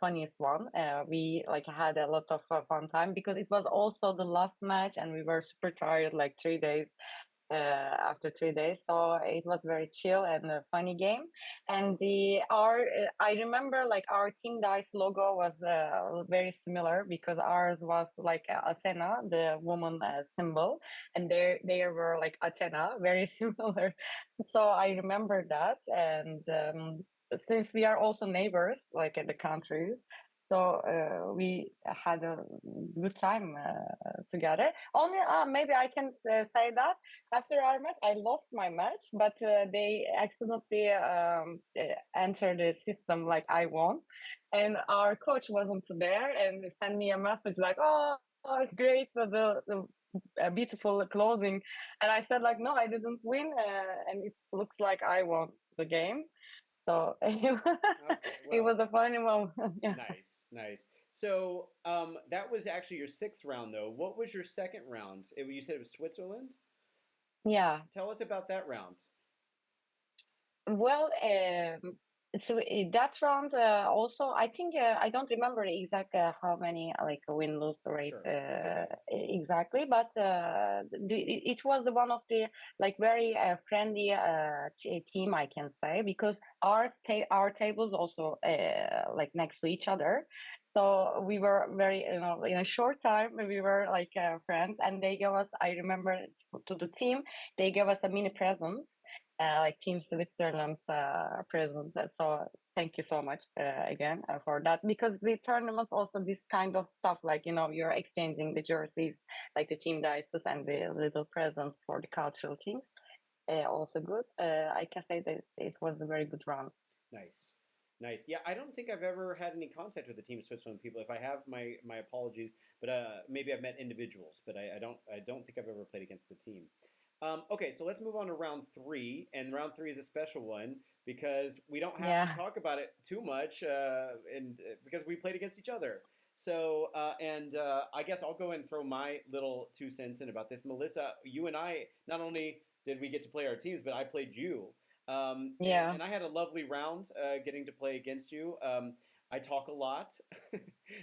funniest one. We like had a lot of fun time because it was also the last match, and we were super tired, like 3 days after 3 days. So it was very chill and a funny game. And I remember like our team dice logo was very similar because ours was like Athena, the woman symbol, and they were like Athena, very similar. So I remember that, and since we are also neighbors, like in the countries, so we had a good time together. Only maybe I can say that after our match, I lost my match, but they accidentally entered the system like I won, and our coach wasn't there and sent me a message like, "Oh, great for the beautiful closing," and I said like, "No, I didn't win, and it looks like I won the game." So it was a funny moment. Yeah. Nice. So that was actually your sixth round, though. What was your second round? You said it was Switzerland? Yeah. Tell us about that round. Well, so that round also, I think I don't remember the exact how many like win lose rate Sure. Okay. exactly, but it was the one of the like very friendly team, I can say, because our tables also like next to each other. So we were very, in a short time, we were like friends, and they gave us, I remember to the team, they gave us a mini present, like Team Switzerland's present. So thank you so much again for that, because the tournaments also this kind of stuff, like you're exchanging the jerseys, like the team dices and the little presents for the cultural teams. Also good. I can say that it was a very good round. Nice. Yeah, I don't think I've ever had any contact with the Team Switzerland people. If I have, my apologies. But maybe I've met individuals, but I don't think I've ever played against the team. Okay, so let's move on to round three, and round three is a special one because we don't have to talk about it too much, and because we played against each other. So, I guess I'll go and throw my little 2 cents in about this. Melissa, you and I, not only did we get to play our teams, but I played you. And I had a lovely round getting to play against you. I talk a lot,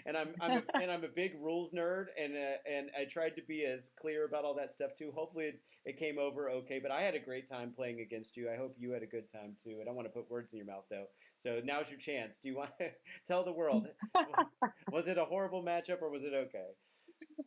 and I'm a big rules nerd, and I tried to be as clear about all that stuff too. Hopefully, it came over okay. But I had a great time playing against you. I hope you had a good time too. I don't want to put words in your mouth though. So now's your chance. Do you want to tell the world? Was it a horrible matchup or was it okay?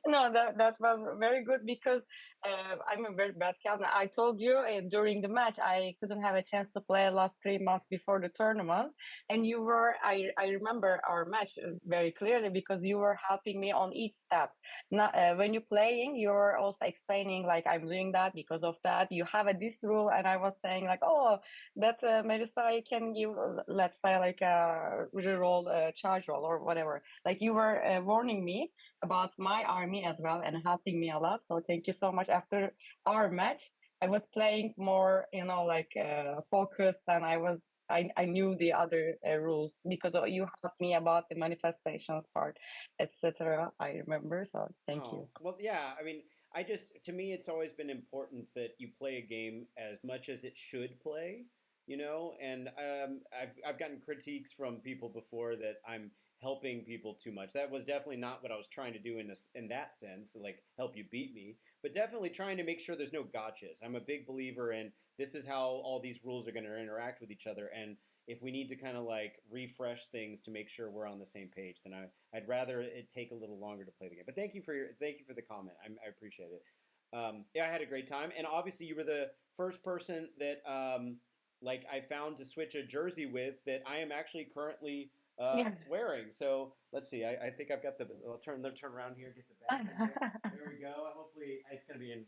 No, that was very good because I'm a very bad captain. I told you during the match I couldn't have a chance to play last 3 months before the tournament, and you were. I remember our match very clearly because you were helping me on each step. Not, when you're playing, you're also explaining like I'm doing that because of that. You have this rule, and I was saying like, oh, that Melissa can give, let's say like a reroll, charge roll or whatever. Like you were warning me about my army as well and helping me a lot. So thank you so much. After our match, I was playing more, like focused, and I knew the other rules because you helped me about the manifestation part, etc. I remember. So thank you. Well, yeah. I mean, to me, it's always been important that you play a game as much as it should play. And I've gotten critiques from people before that I'm helping people too much. That was definitely not what I was trying to do in that sense, like help you beat me, but definitely trying to make sure there's no gotchas. I'm a big believer in this is how all these rules are going to interact with each other, and if we need to kind of like refresh things to make sure we're on the same page, then I'd rather it take a little longer to play the game. But thank you for the comment. I appreciate it. Yeah, I had a great time, and obviously you were the first person that like I found to switch a jersey with that I am actually currently Yeah. wearing. So let's see. I think I've got I'll turn around here, get the back in here. There we go. Hopefully, it's going to be in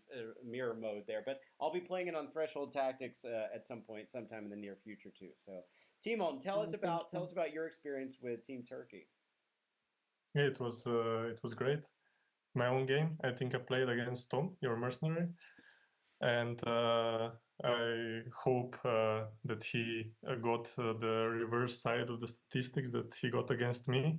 mirror mode there. But I'll be playing it on Threshold Tactics at some point, sometime in the near future too. So, Team Alton, tell us about your experience with Team Turkey. Yeah, it was great. My own game. I think I played against Tom, your mercenary, and I hope that he got the reverse side of the statistics that he got against me.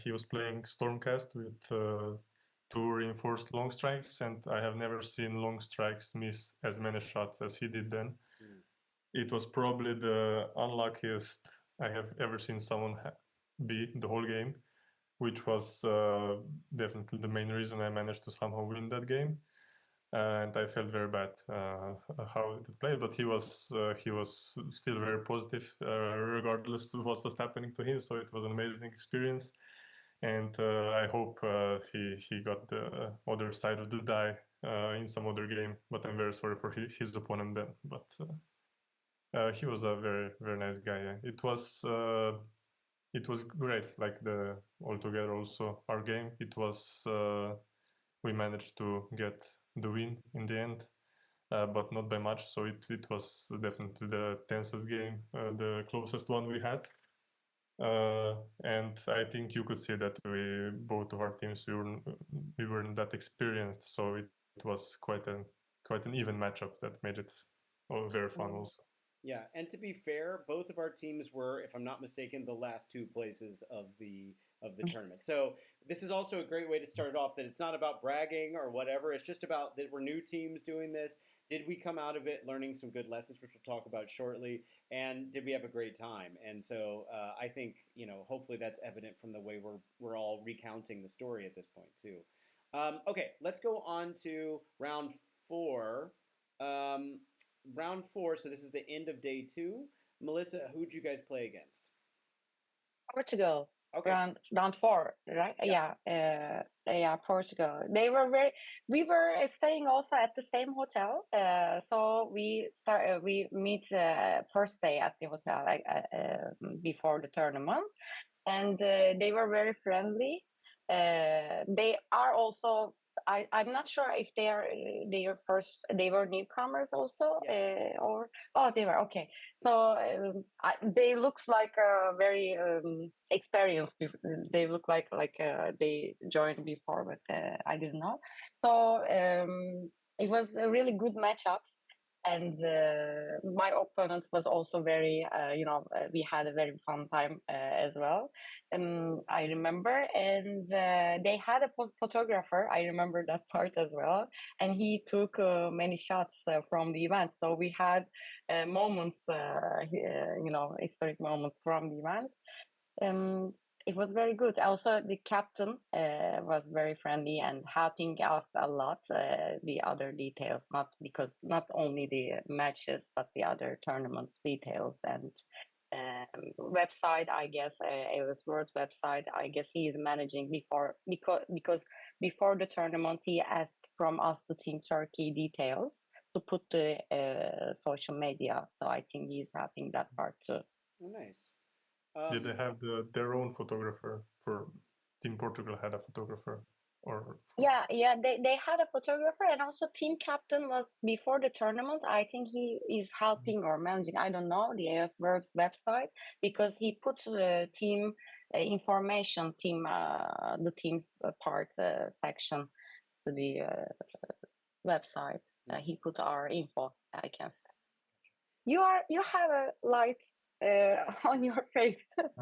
He was playing Stormcast with 2 reinforced long strikes, and I have never seen long strikes miss as many shots as he did then. It was probably the unluckiest I have ever seen someone be the whole game, which was definitely the main reason I managed to somehow win that game. And I felt very bad how it played, but he was still very positive regardless of what was happening to him. So it was an amazing experience, and I hope he got the other side of the die in some other game. But I'm very sorry for his opponent then. But he was a very very nice guy. Yeah. It was great. Like altogether also our game. It was. We managed to get the win in the end, but not by much. So it was definitely the tensest game, the closest one we had. And I think you could see that both of our teams, we weren't that experienced. So it was quite an even matchup that made it very fun also. Yeah, and to be fair, both of our teams were, if I'm not mistaken, the last 2 places of the tournament. So this is also a great way to start it off, that it's not about bragging or whatever. It's just about that we're new teams doing this. Did we come out of it learning some good lessons, which we'll talk about shortly, and did we have a great time? And so I think, hopefully that's evident from the way we're all recounting the story at this point too. Okay, let's go on to round 4. Round 4, so this is the end of day 2. Melissa, who'd you guys play against? Portugal. Okay. Round 4, right? Yeah, Portugal. We were staying also at the same hotel. So we meet first day at the hotel before the tournament, and they were very friendly. They are also. I'm not sure if they were newcomers also. Yes. They were okay. So they looks like very experienced. They look like they joined before, but I didn't know. So it was a really good matchups, and my opponent was also very we had a very fun time as well. I remember, and they had a photographer. I remember that part as well, and he took many shots from the event. So we had moments, historic moments from the event. It was very good. Also, the captain was very friendly and helping us a lot. The other details, not only the matches, but the other tournaments details and website. I guess AoS Worlds website. I guess he is managing because before the tournament, he asked from us the Team Turkey details to put the social media. So I think he's helping that part too. Oh, nice. Did they have their own photographer? For Team Portugal had a photographer, or yeah, they had a photographer, and also team captain was before the tournament. I think he is helping or managing. I don't know the AoS Worlds website, because he puts the team information, the team's part section to the website. He put our info. I can. You have a light on your face.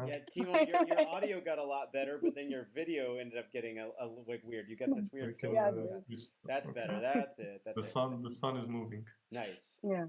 Yeah, Timo, your audio got a lot better, but then your video ended up getting a little weird. You got this weird filter. That's better. That's it. That's the sun is moving. Nice. Yeah.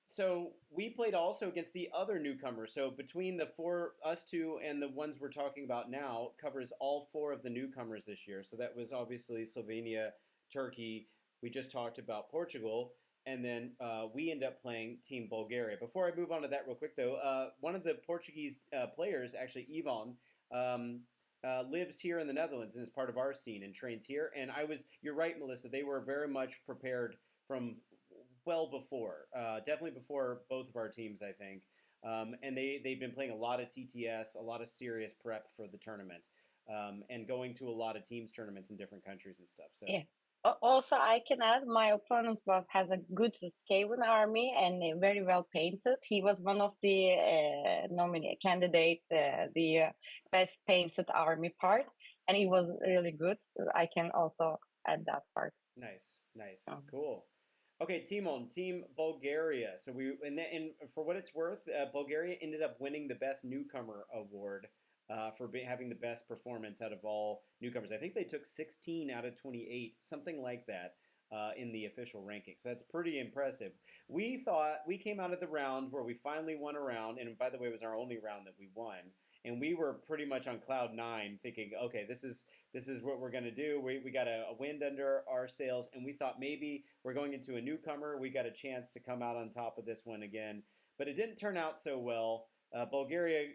So we played also against the other newcomers. So between us 2 and the ones we're talking about now, covers all 4 of the newcomers this year. So that was obviously Slovenia, Turkey. We just talked about Portugal. And then we end up playing Team Bulgaria. Before I move on to that real quick, though, one of the Portuguese players, actually Ivan, lives here in the Netherlands and is part of our scene and trains here. And you're right, Melissa, they were very much prepared from well before, definitely before both of our teams, I think. and they've been playing a lot of TTS, a lot of serious prep for the tournament, and going to a lot of teams tournaments in different countries and stuff. So Yeah. Also, I can add my opponent has a good Skaven army and very well painted. He was one of the nominee candidates, the best painted army part, and he was really good. I can also add that part. nice, nice, cool. Okay, Timon, Team Bulgaria. So and for what it's worth, Bulgaria ended up winning the best newcomer award for having the best performance out of all newcomers. I think they took 16 out of 28, something like that, in the official ranking. So that's pretty impressive. We thought we came out of the round where we finally won a round, and by the way, it was our only round that we won. And we were pretty much on cloud nine, thinking, okay, this is what we're going to do. We got a wind under our sails, and we thought maybe we're going into a newcomer. We got a chance to come out on top of this one again, but it didn't turn out so well. Bulgaria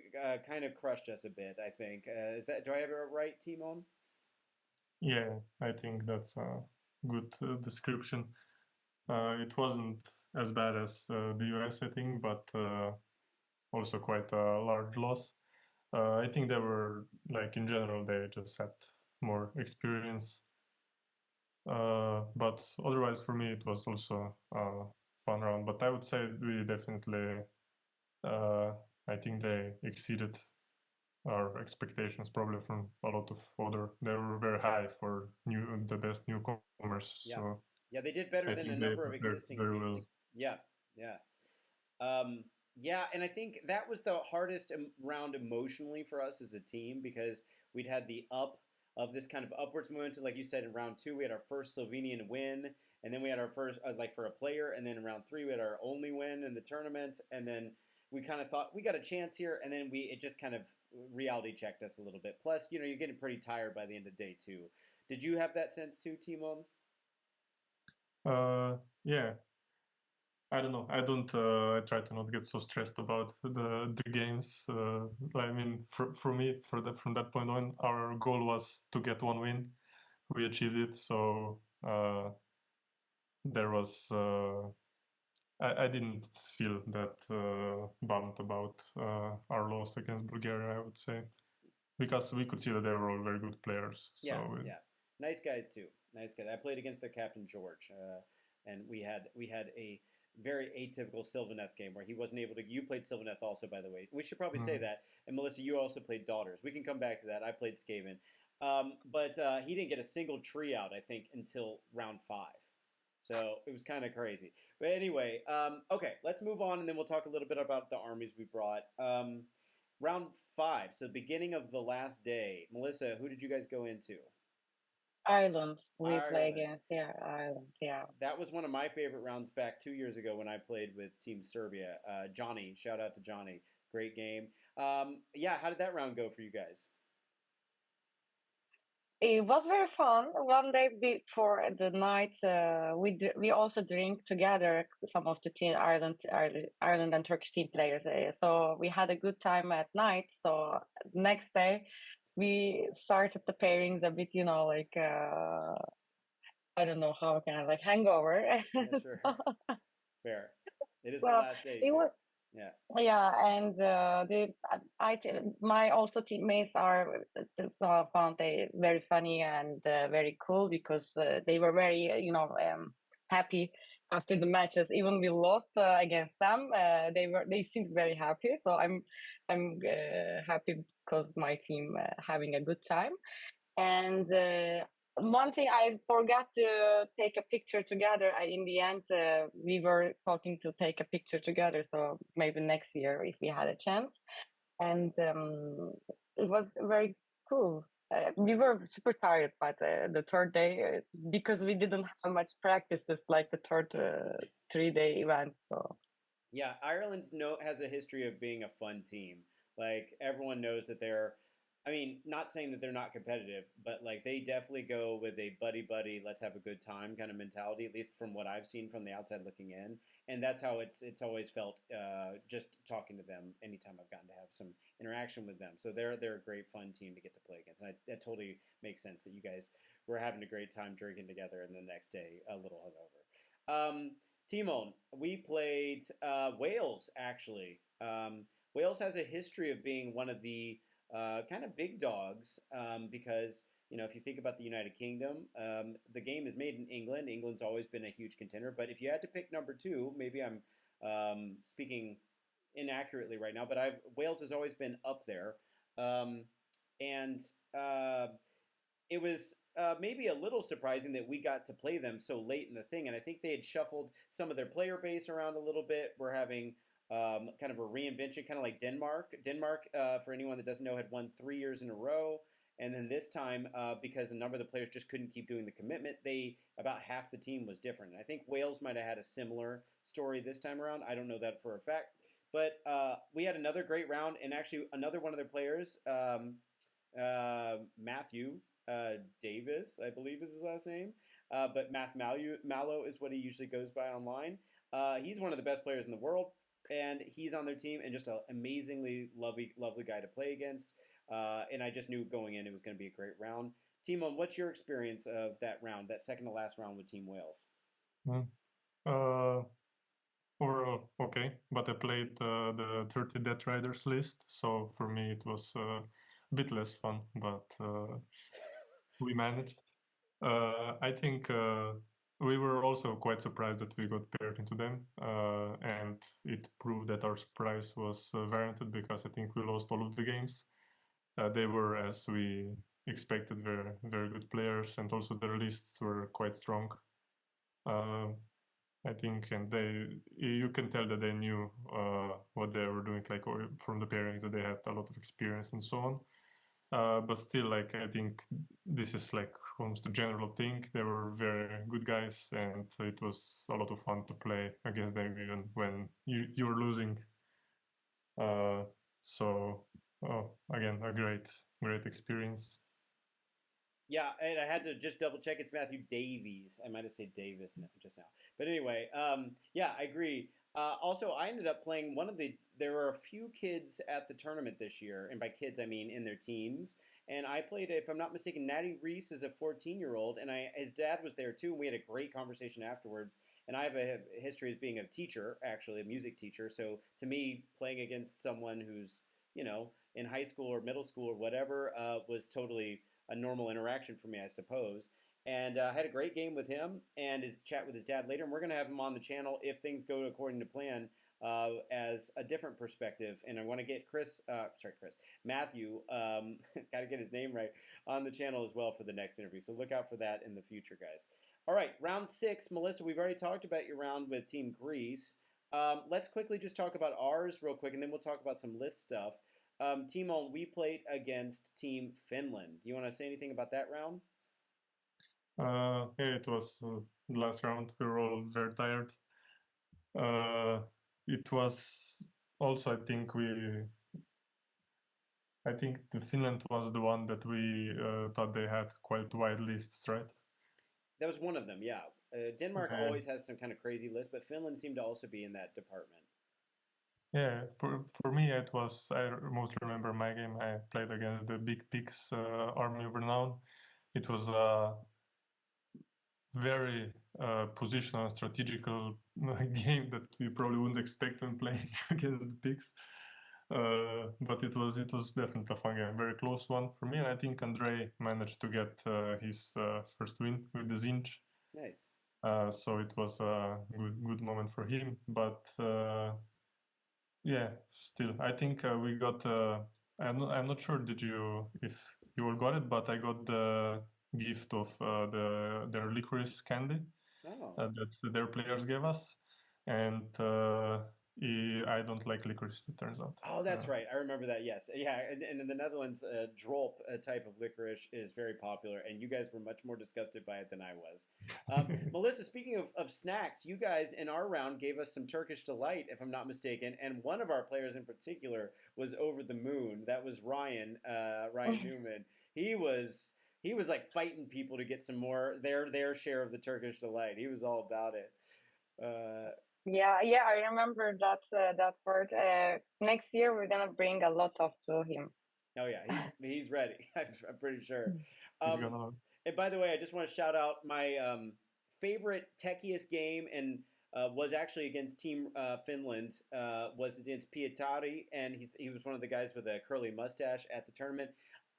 kind of crushed us a bit, I think. Do I have it right, Timon? Yeah, I think that's a good description. It wasn't as bad as the US, I think, but also quite a large loss. I think they were, like, in general, they just had more experience. But otherwise, for me, it was also a fun round. But I would say we definitely, I think they exceeded our expectations probably from a lot of other. They were very high for the best newcomers. Yeah. So yeah, they did better I than a think they number of prepared existing very teams. well. Yeah, yeah. Yeah, and I think that was the hardest round emotionally for us as a team because we'd had the up of this kind of upwards momentum. Like you said, in round two, we had our first Slovenian win, and then we had our first, like for a player, and then in round three, we had our only win in the tournament, and then we kind of thought we got a chance here, and then it just kind of reality checked us a little bit. Plus, you're getting pretty tired by the end of day two. Did you have that sense too, Timon? Yeah, I don't know. I don't. I try to not get so stressed about the games. I mean, for me, from that point on, our goal was to get one win. We achieved it. So there was. I didn't feel that bummed about our loss against Bulgaria. I would say because we could see that they were all very good players. So yeah, nice guys too. Nice guys. I played against their captain George, and we had a very atypical Sylvaneth game where he wasn't able to. You played Sylvaneth also, by the way. We should probably say that. And Melissa, you also played Daughters. We can come back to that. I played Skaven, but he didn't get a single tree out, I think, until round 5. So it was kind of crazy. But anyway, okay, let's move on, and then we'll talk a little bit about the armies we brought. Round 5, so beginning of the last day. Melissa, who did you guys go into? Ireland. We play Ireland. against, Ireland. Yeah. That was one of my favorite rounds back 2 years ago when I played with Team Serbia. Johnny, shout out to Johnny. Great game. Yeah, how did that round go for you guys? It was very fun. One day before the night, we also drink together. Some of the team Ireland and Turkish team players. So we had a good time at night. So next day, we started the pairings a bit. Like I don't know how can I like hangover. Yeah, sure. Fair. It is the So last day it too. was. Yeah. Yeah, and my also teammates are found they very funny and very cool because they were very happy after the matches. Even we lost against them, they seemed very happy. So I'm happy because my team having a good time. And one thing I forgot to take a picture together. In the end, we were talking to take a picture together. So maybe next year if we had a chance. And it was very cool. We were super tired by the third day because we didn't have much practice. It's like the third 3-day event. So Yeah, Ireland's has a history of being a fun team. Like everyone knows that they're I mean, not saying that they're not competitive, but like they definitely go with a buddy buddy, let's have a good time kind of mentality, at least from what I've seen from the outside looking in. And that's how it's always felt just talking to them anytime I've gotten to have some interaction with them. So they're a great fun team to get to play against. And that totally makes sense that you guys were having a great time drinking together and the next day a little hungover. Timon, we played Wales actually. Wales has a history of being one of the kind of big dogs because if you think about the United Kingdom, the game is made in England. England's always been a huge contender. But if you had to pick number two, maybe I'm speaking inaccurately right now, but Wales has always been up there, and it was maybe a little surprising that we got to play them so late in the thing. And I think they had shuffled some of their player base around a little bit. We're having kind of a reinvention, kind of like Denmark. Denmark, for anyone that doesn't know, had won 3 years in a row. And then this time, because a number of the players just couldn't keep doing the commitment, about half the team was different. And I think Wales might have had a similar story this time around. I don't know that for a fact. But we had another great round, and actually another one of their players, Matthew Davis, I believe is his last name, but Math Mallow is what he usually goes by online. He's one of the best players in the world, and he's on their team, and just an amazingly lovely guy to play against. And I just knew going in it was going to be a great round. Timon, what's your experience of that round, that second to last round with Team Wales? Overall, okay, but I played the 30 Death Riders list, so for me it was a bit less fun, but we managed. I think we were also quite surprised that we got paired into them, and it proved that our surprise was warranted because I think we lost all of the games. They were, as we expected, very, very good players, and also their lists were quite strong. I think, and you can tell that they knew what they were doing, like from the pairings that they had a lot of experience and so on. But still, like I think this is like almost a general thing. They were very good guys, and it was a lot of fun to play against them even when you're losing. So again, a great experience. Yeah, and I had to just double check. It's Matthew Davies. I might have said Davis just now. But anyway, yeah, I agree. Also, I ended up playing there were a few kids at the tournament this year, and by kids I mean in their teams. And I played, if I'm not mistaken, Natty Reese is a 14-year-old, and his dad was there too. And we had a great conversation afterwards. And I have a history as being a teacher, actually, a music teacher. So to me, playing against someone who's, in high school or middle school or whatever was totally a normal interaction for me, I suppose. And I had a great game with him and his chat with his dad later. And we're going to have him on the channel if things go according to plan as a different perspective. And I want to get Matthew, got to get his name right, on the channel as well for the next interview. So look out for that in the future, guys. All right, round 6. Melissa, we've already talked about your round with Team Greece. Let's quickly just talk about ours real quick, and then we'll talk about some list stuff. Timon, we played against Team Finland. You want to say anything about that round? Yeah, it was last round. We were all very tired. It was also, I think the Finland was the one that we thought they had quite wide lists, right? That was one of them, yeah. Denmark always has some kind of crazy list, but Finland seemed to also be in that department. Yeah, for me it was. I mostly remember my game. I played against the Big Pigs Army of Renown. It was a very positional and strategical game that we probably wouldn't expect when playing against the Pigs. But it was definitely a fun game, very close one for me. And I think Andrei managed to get his first win with the Zinj. Nice. So it was a good moment for him. But yeah, still, I think we got. I'm not sure if you all got it, but I got the gift of their licorice candy that their players gave us, and I don't like licorice. It turns out. Oh, that's right. I remember that. Yes, yeah. And in the Netherlands, drolp type of licorice is very popular, and you guys were much more disgusted by it than I was. Melissa, speaking of snacks, you guys in our round gave us some Turkish delight, if I'm not mistaken, and one of our players in particular was over the moon. That was Ryan Newman. He was like fighting people to get some more their share of the Turkish delight. He was all about it. Yeah, I remember that part. Next year we're gonna bring a lot of to him. Oh yeah, he's ready. I'm pretty sure. He's And by the way, I just want to shout out my favorite techiest game, and was actually against Team Finland. Was against Pietari, and he was one of the guys with a curly mustache at the tournament.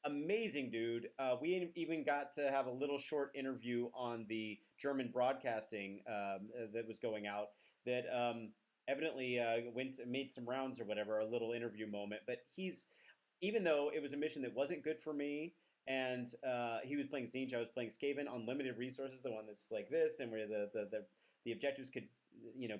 Amazing dude. We even got to have a little short interview on the German broadcasting that was going out. That evidently made some rounds or whatever, a little interview moment. But even though it was a mission that wasn't good for me, and he was playing Zinj, I was playing Skaven on limited resources, the one that's like this, and where the objectives could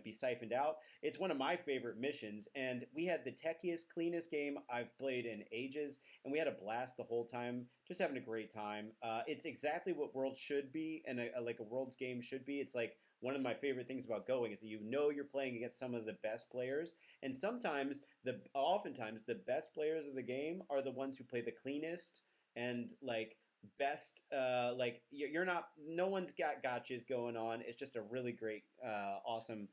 be siphoned out. It's one of my favorite missions, and we had the techiest, cleanest game I've played in ages, and we had a blast the whole time, just having a great time. It's exactly what Worlds should be, and like a Worlds game should be. It's like one of my favorite things about going is that you're playing against some of the best players, and oftentimes the best players of the game are the ones who play the cleanest and like best. Like you're not, no one's got gotchas going on. It's just a really great, awesome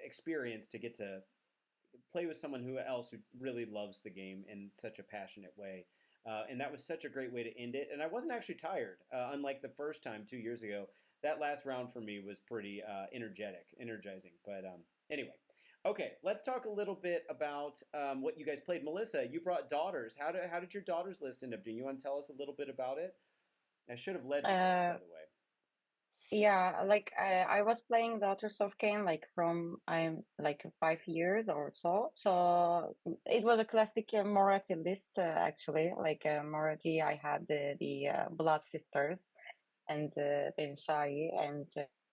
experience to get to play with someone who really loves the game in such a passionate way. And that was such a great way to end it. And I wasn't actually tired, unlike the first time 2 years ago. That last round for me was pretty energizing. But anyway, okay, let's talk a little bit about what you guys played. Melissa, you brought daughters. How did your daughters list end up doing? You want to tell us a little bit about it? I should have led with this, by the way. Yeah, like I was playing Daughters of Cain like from I'm like 5 years or so. So it was a classic Moratti list actually. Like Moratti, I had the Blood Sisters and Benshai and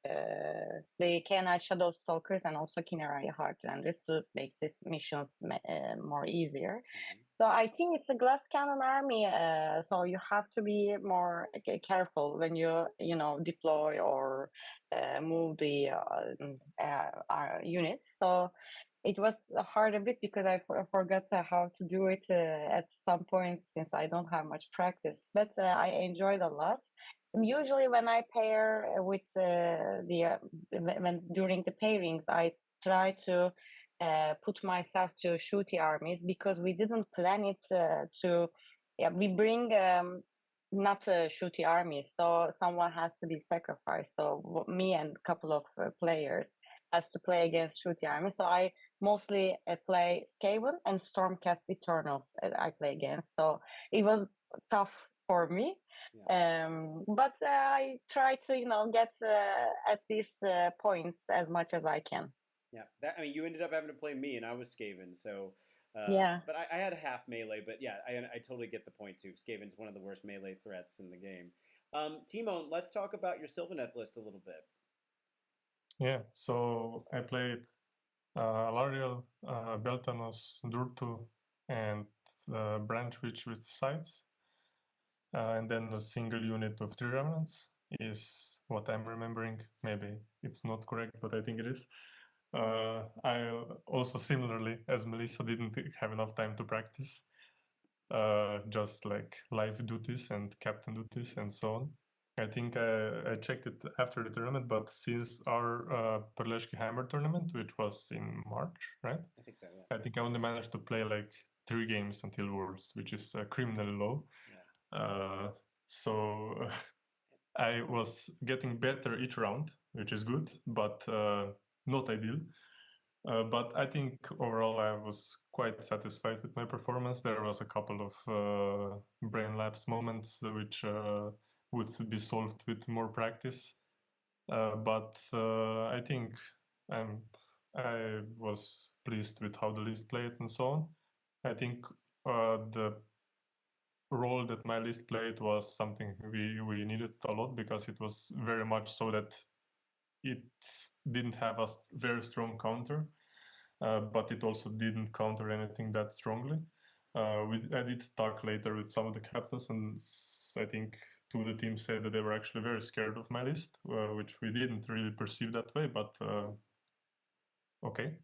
the Kenite Shadow Stalkers and also Kinerai Heartlanders to make the mission more easier. So I think it's a glass cannon army. So you have to be more careful when you deploy or move the units. So it was hard a bit because I forgot how to do it at some point since I don't have much practice. But I enjoyed a lot. Usually, when I pair with when during the pairings, I try to put myself to shooty armies because we didn't plan it we bring not shooty armies, so someone has to be sacrificed. So me and a couple of players has to play against shooty armies. So I mostly play Skaven and Stormcast Eternals I play against. So it was tough for me. Yeah. But I try to get at these points as much as I can. Yeah, you ended up having to play me, and I was Skaven, so Yeah. But I had a half melee, but yeah, I totally get the point too. Skaven's one of the worst melee threats in the game. Timo, let's talk about your Sylvaneth list a little bit. Yeah, so I played Alariel, Beltanos, Durtu, and Branch Witch with Sights. And then a single unit of 3 Remnants is what I'm remembering. Maybe it's not correct, but I think it is. I also, similarly as Melissa, didn't have enough time to practice. Just like live duties and captain duties and so on. I think I checked it after the tournament, but since our Perleshki Hammer tournament, which was in March, right? I think so, yeah. I think I only managed to play like 3 games until Worlds, which is criminally low. Yeah. So I was getting better each round, which is good, but not ideal. But I think overall I was quite satisfied with my performance. There was a couple of brain lapse moments which would be solved with more practice. But I think I was pleased with how the list played and so on. I think the role that my list played was something we needed a lot because it was very much so that it didn't have a very strong counter. But it also didn't counter anything that strongly. I did talk later with some of the captains, and I think 2 of the teams said that they were actually very scared of my list, which we didn't really perceive that way, but okay.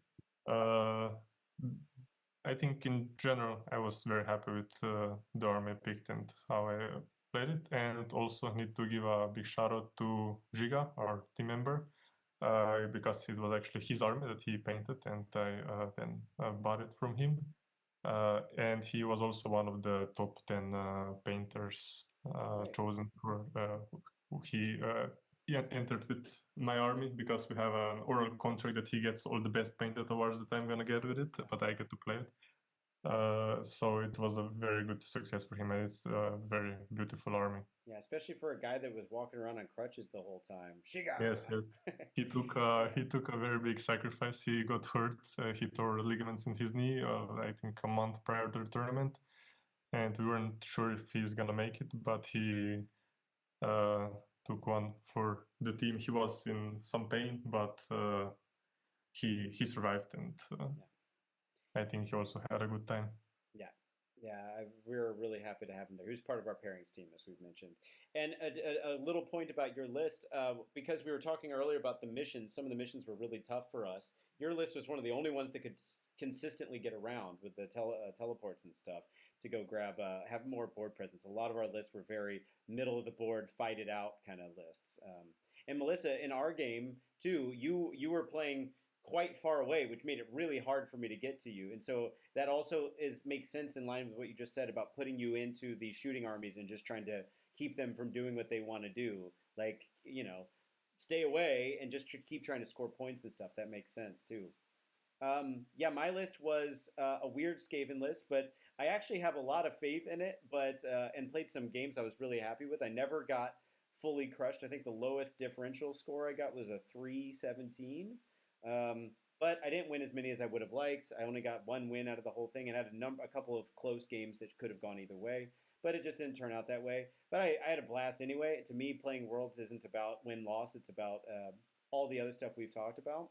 I think in general, I was very happy with the army I picked and how I played it, and also need to give a big shout out to Giga, our team member, because it was actually his army that he painted, and I then bought it from him. And he was also one of the top 10 painters chosen for. He entered with my army because we have an oral contract that he gets all the best painted awards that I'm gonna get with it, but I get to play it. So it was a very good success for him, and it's a very beautiful army. Yeah, especially for a guy that was walking around on crutches the whole time. Shiga! Yes, he took a very big sacrifice. He got hurt. He tore ligaments in his knee, I think a month prior to the tournament, and we weren't sure if he's gonna make it, but he took one for the team. He was in some pain, but he survived, and I think he also had a good time. Yeah, we're really happy to have him there. He's part of our pairings team, as we've mentioned. And a little point about your list, because we were talking earlier about the missions, some of the missions were really tough for us. Your list was one of the only ones that could consistently get around with the teleports and stuff to go grab, have more board presence. A lot of our lists were very middle of the board, fight it out kind of lists. And Melissa, in our game too, you were playing quite far away, which made it really hard for me to get to you. And so that also makes sense in line with what you just said about putting you into the shooting armies and just trying to keep them from doing what they want to do. Like, stay away and just keep trying to score points and stuff. That makes sense too. Yeah, my list was a weird Skaven list, but I actually have a lot of faith in it. But and played some games I was really happy with. I never got fully crushed. I think the lowest differential score I got was a 317. But I didn't win as many as I would have liked. I only got one win out of the whole thing and had a couple of close games that could have gone either way. But it just didn't turn out that way. But I had a blast anyway. To me, playing Worlds isn't about win-loss. It's about all the other stuff we've talked about.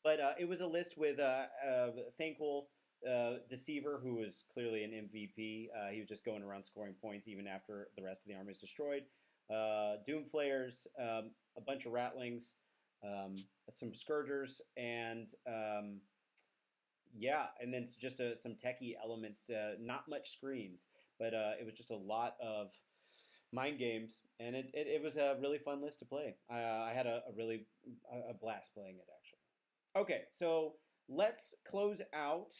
But it was a list with Thankful Deceiver, who was clearly an MVP. He was just going around scoring points even after the rest of the army is destroyed. Doomflayers, a bunch of Rattlings, some Scourgers, and yeah, and then just some techie elements. Not much screens, but it was just a lot of mind games, and it was a really fun list to play. I had a blast playing it, actually. Okay, so let's close out,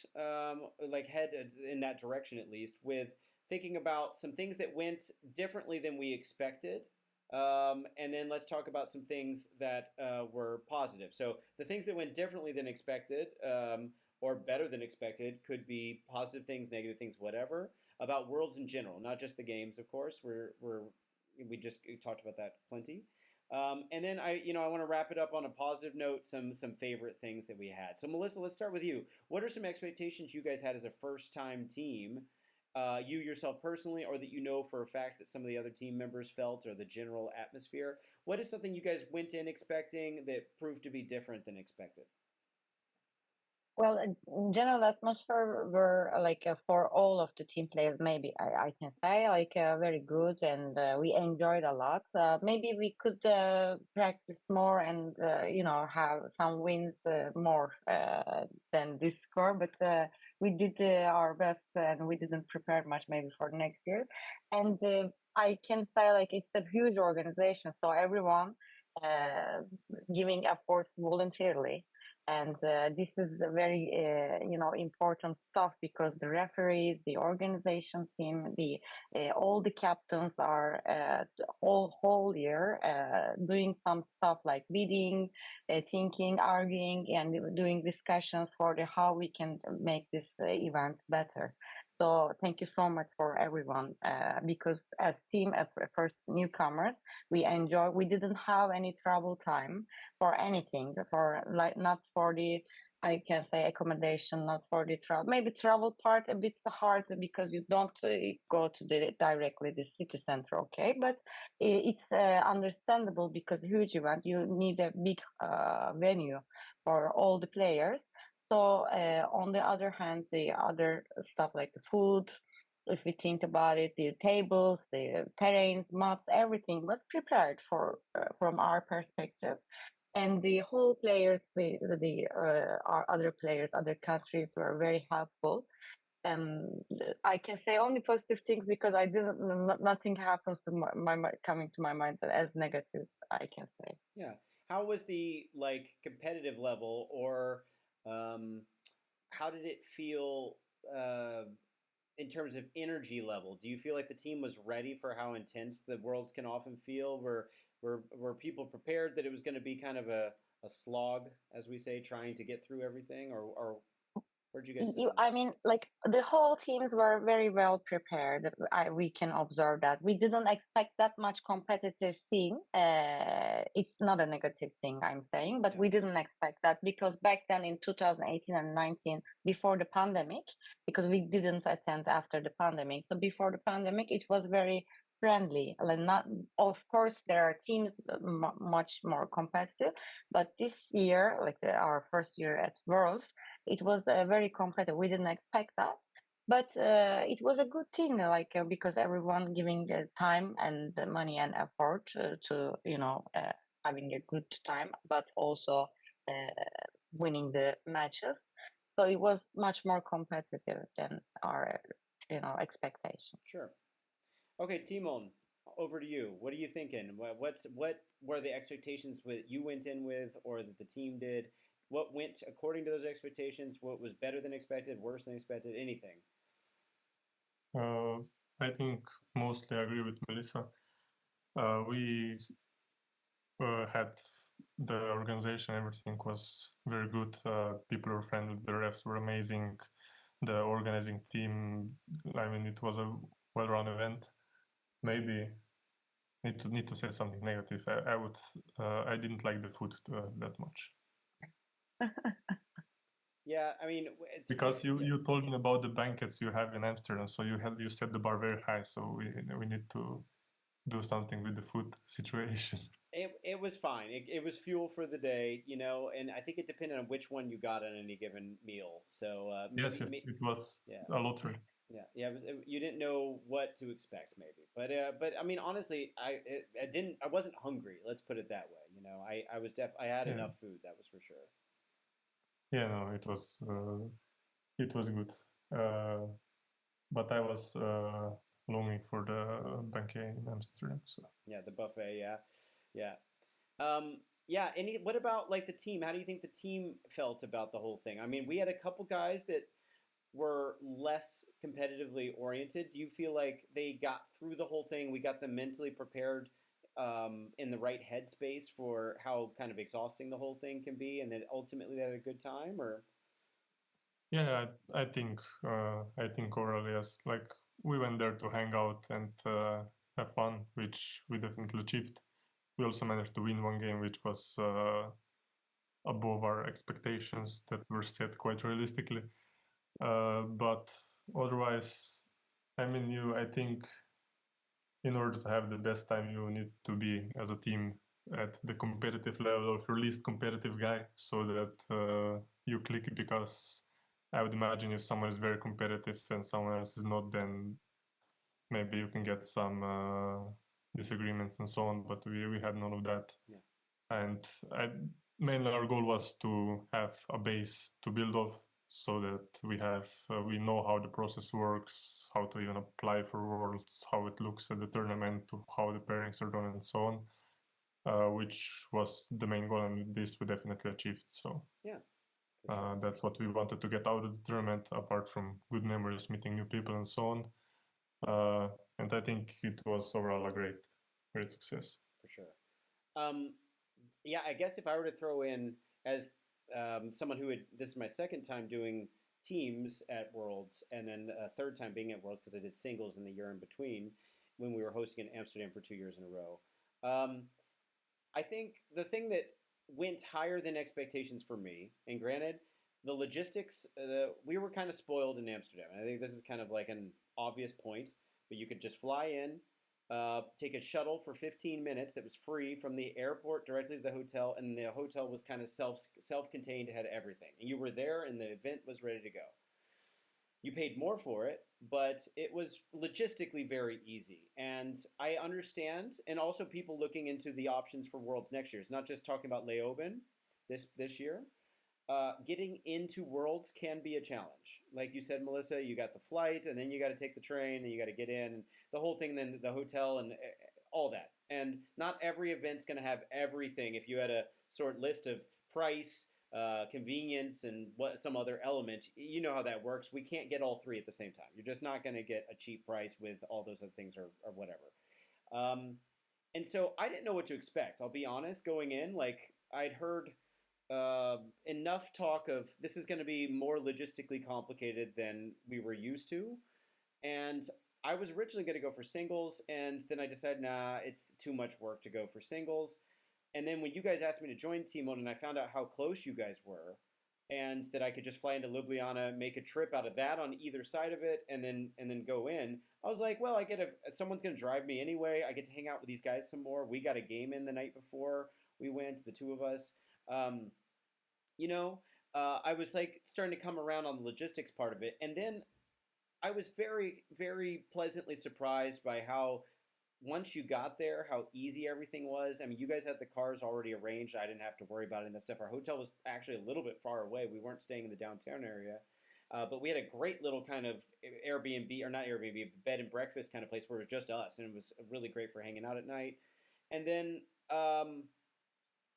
like head in that direction at least, with thinking about some things that went differently than we expected. And then let's talk about some things that were positive. So the things that went differently than expected, or better than expected, could be positive things, negative things, whatever. About Worlds in general, not just the games, of course. We just talked about that plenty. And then I want to wrap it up on a positive note. Some favorite things that we had. So Melissa, let's start with you. What are some expectations you guys had as a first-time team? You yourself personally, or that you know for a fact that some of the other team members felt, or the general atmosphere? What is something you guys went in expecting that proved to be different than expected? Well, general atmosphere were like for all of the team players, maybe I can say very good, and we enjoyed a lot. Maybe we could practice more and have some wins more than this score, but we did our best, and we didn't prepare much maybe for next year. And I can say it's a huge organization, so everyone giving efforts voluntarily. And this is a very important stuff, because the referees, the organization team, all the captains are whole year doing some stuff like leading, thinking, arguing, and doing discussions for how we can make this event better. So thank you so much for everyone, because as team, as first newcomers, we didn't have any travel time for anything, not for the, I can say, accommodation, not for the travel. Maybe travel part a bit hard because you don't go to directly the city center, okay? But it's understandable, because huge event, you need a big venue for all the players. So on the other hand, the other stuff like the food, if we think about it, the tables, the terrain, mods, everything was prepared for from our perspective. And the whole players, our other players, other countries were very helpful. I can say only positive things, because I didn't, nothing happens to my coming to my mind as negative, I can say. Yeah. How was the competitive level, or how did it feel in terms of energy level? Do you feel like the team was ready for how intense the Worlds can often feel? Were Were people prepared that it was going to be kind of a slog, as we say, trying to get through everything, or where'd you guys sit on I that? mean, like the whole teams were very well prepared. We can observe that. We didn't expect that much competitive scene. It's not a negative thing, I'm saying, but Yeah. we didn't expect that because back then in 2018 and 19, before the pandemic, because we didn't attend after the pandemic. So before the pandemic, it was very friendly. Like not, of course, there are teams much more competitive, but this year, like our first year at Worlds, it was very competitive. We didn't expect that, but it was a good thing, like because everyone giving their time and the money and effort to having a good time, but also winning the matches. So it was much more competitive than our expectation. Sure. Okay, Timon, over to you. What are you thinking? What were the expectations that you went in with, or that the team did? What went according to those expectations? What was better than expected, worse than expected? Anything? I think mostly I agree with Melissa. We had the organization, everything was very good. People were friendly, the refs were amazing. The organizing team, I mean, it was a well-run event. Maybe need to say something negative. I didn't like the food that much. Yeah, I mean, Because you told me about the banquets you have in Amsterdam, so you set the bar very high. So we need to do something with the food situation. It was fine. It was fuel for the day, and I think it depended on which one you got on any given meal. So Yes, it was yeah, a lottery. yeah. You didn't know what to expect, maybe, but I mean, honestly, I wasn't hungry. Let's put it that way. I had Yeah, enough food. That was for sure. yeah, no, it was good. But I was longing for the banquet in Amsterdam. So Yeah, the buffet. Yeah, yeah. Yeah. What about like the team? How do you think the team felt about the whole thing? I mean, we had a couple guys that were less competitively oriented. Do you feel like they got through the whole thing? We got them mentally prepared in the right headspace for how kind of exhausting the whole thing can be, and that ultimately they had a good time? Or yeah, I think overall yes, like we went there to hang out and have fun, which we definitely achieved. We also managed to win one game, which was above our expectations that were set quite realistically. But otherwise, I think in order to have the best time, you need to be as a team at the competitive level of your least competitive guy, so that you click. Because I would imagine if someone is very competitive and someone else is not, then maybe you can get some disagreements and so on. But we had none of that. yeah, And mainly our goal was to have a base to build off, so that we know how the process works, how to even apply for Worlds, how it looks at the tournament, to how the pairings are done, and so on. Which was the main goal, and this we definitely achieved. So yeah, for sure. that's what we wanted to get out of the tournament, apart from good memories, meeting new people, and so on. And I think it was overall a great success. For sure. Yeah, I guess if I were to throw in as someone this is my second time doing teams at Worlds, and then a third time being at Worlds because I did singles in the year in between when we were hosting in Amsterdam for 2 years in a row. I think the thing that went higher than expectations for me, and granted, the logistics, we were kind of spoiled in Amsterdam. I think this is kind of like an obvious point, but you could just fly in, take a shuttle for 15 minutes that was free from the airport directly to the hotel, and the hotel was kind of self-contained, had everything. And you were there, and the event was ready to go. You paid more for it, but it was logistically very easy. And I understand, and also people looking into the options for Worlds next year. It's not just talking about Leoben this year. Getting into Worlds can be a challenge. Like you said, Melissa, you got the flight, and then you got to take the train, and you got to get in, and the whole thing, then the hotel, and all that. And not every event's going to have everything. If you had a sort list of price, convenience, and what some other element, you know how that works. We can't get all three at the same time. You're just not going to get a cheap price with all those other things or whatever. And so I didn't know what to expect. I'll be honest, going in, like I'd heard enough talk of this is going to be more logistically complicated than we were used to. And I was originally going to go for singles, and then I decided, nah, it's too much work to go for singles. And then when you guys asked me to join Team One, and I found out how close you guys were, and that I could just fly into Ljubljana, make a trip out of that on either side of it, and then go in. I was like, well, I get someone's going to drive me anyway. I get to hang out with these guys some more. We got a game in the night before we went, the two of us. Um, you know, I was like starting to come around on the logistics part of it, and then I was very, very pleasantly surprised by how once you got there, how easy everything was. I mean, you guys had the cars already arranged. I didn't have to worry about any of that stuff. Our hotel was actually a little bit far away. We weren't staying in the downtown area, but we had a great little kind of Airbnb, or not Airbnb, bed and breakfast kind of place where it was just us, and it was really great for hanging out at night. And then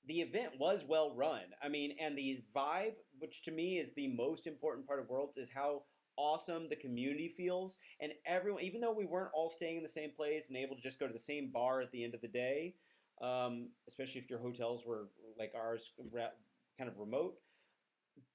the event was well run. I mean, and the vibe, which to me is the most important part of Worlds, is how awesome the community feels. And everyone, even though we weren't all staying in the same place and able to just go to the same bar at the end of the day, especially if your hotels were like ours, kind of remote,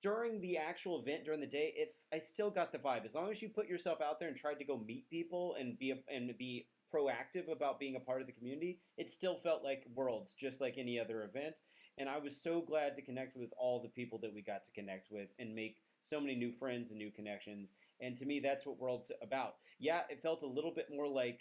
during the actual event during the day, if I still got the vibe. As long as you put yourself out there and tried to go meet people and be proactive about being a part of the community, it still felt like Worlds, just like any other event. And I was so glad to connect with all the people that we got to connect with and make so many new friends and new connections. And to me, that's what World's about. Yeah, it felt a little bit more like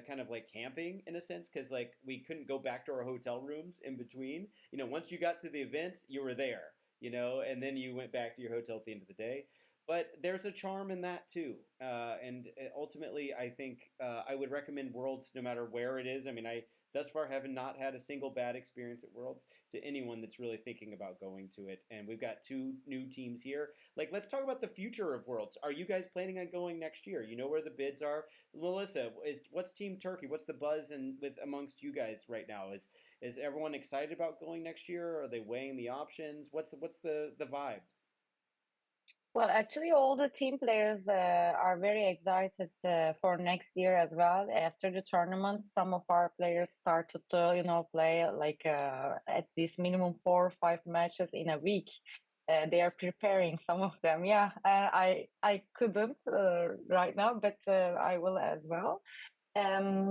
kind of like camping in a sense, because like we couldn't go back to our hotel rooms in between. You know, once you got to the event, you were there. You know, and then you went back to your hotel at the end of the day. But there's a charm in that too, and ultimately, I think I would recommend Worlds no matter where it is. I mean, I thus far have not had a single bad experience at Worlds to anyone that's really thinking about going to it. And we've got two new teams here. Like, let's talk about the future of Worlds. Are you guys planning on going next year? You know where the bids are. Melissa, what's Team Turkey? What's the buzz and with amongst you guys right now? Is everyone excited about going next year? Are they weighing the options? What's the vibe? Well, actually, all the team players are very excited for next year as well. After the tournament, some of our players started to, play like at least minimum 4 or 5 matches in a week. They are preparing some of them. Yeah, I couldn't right now, but I will as well.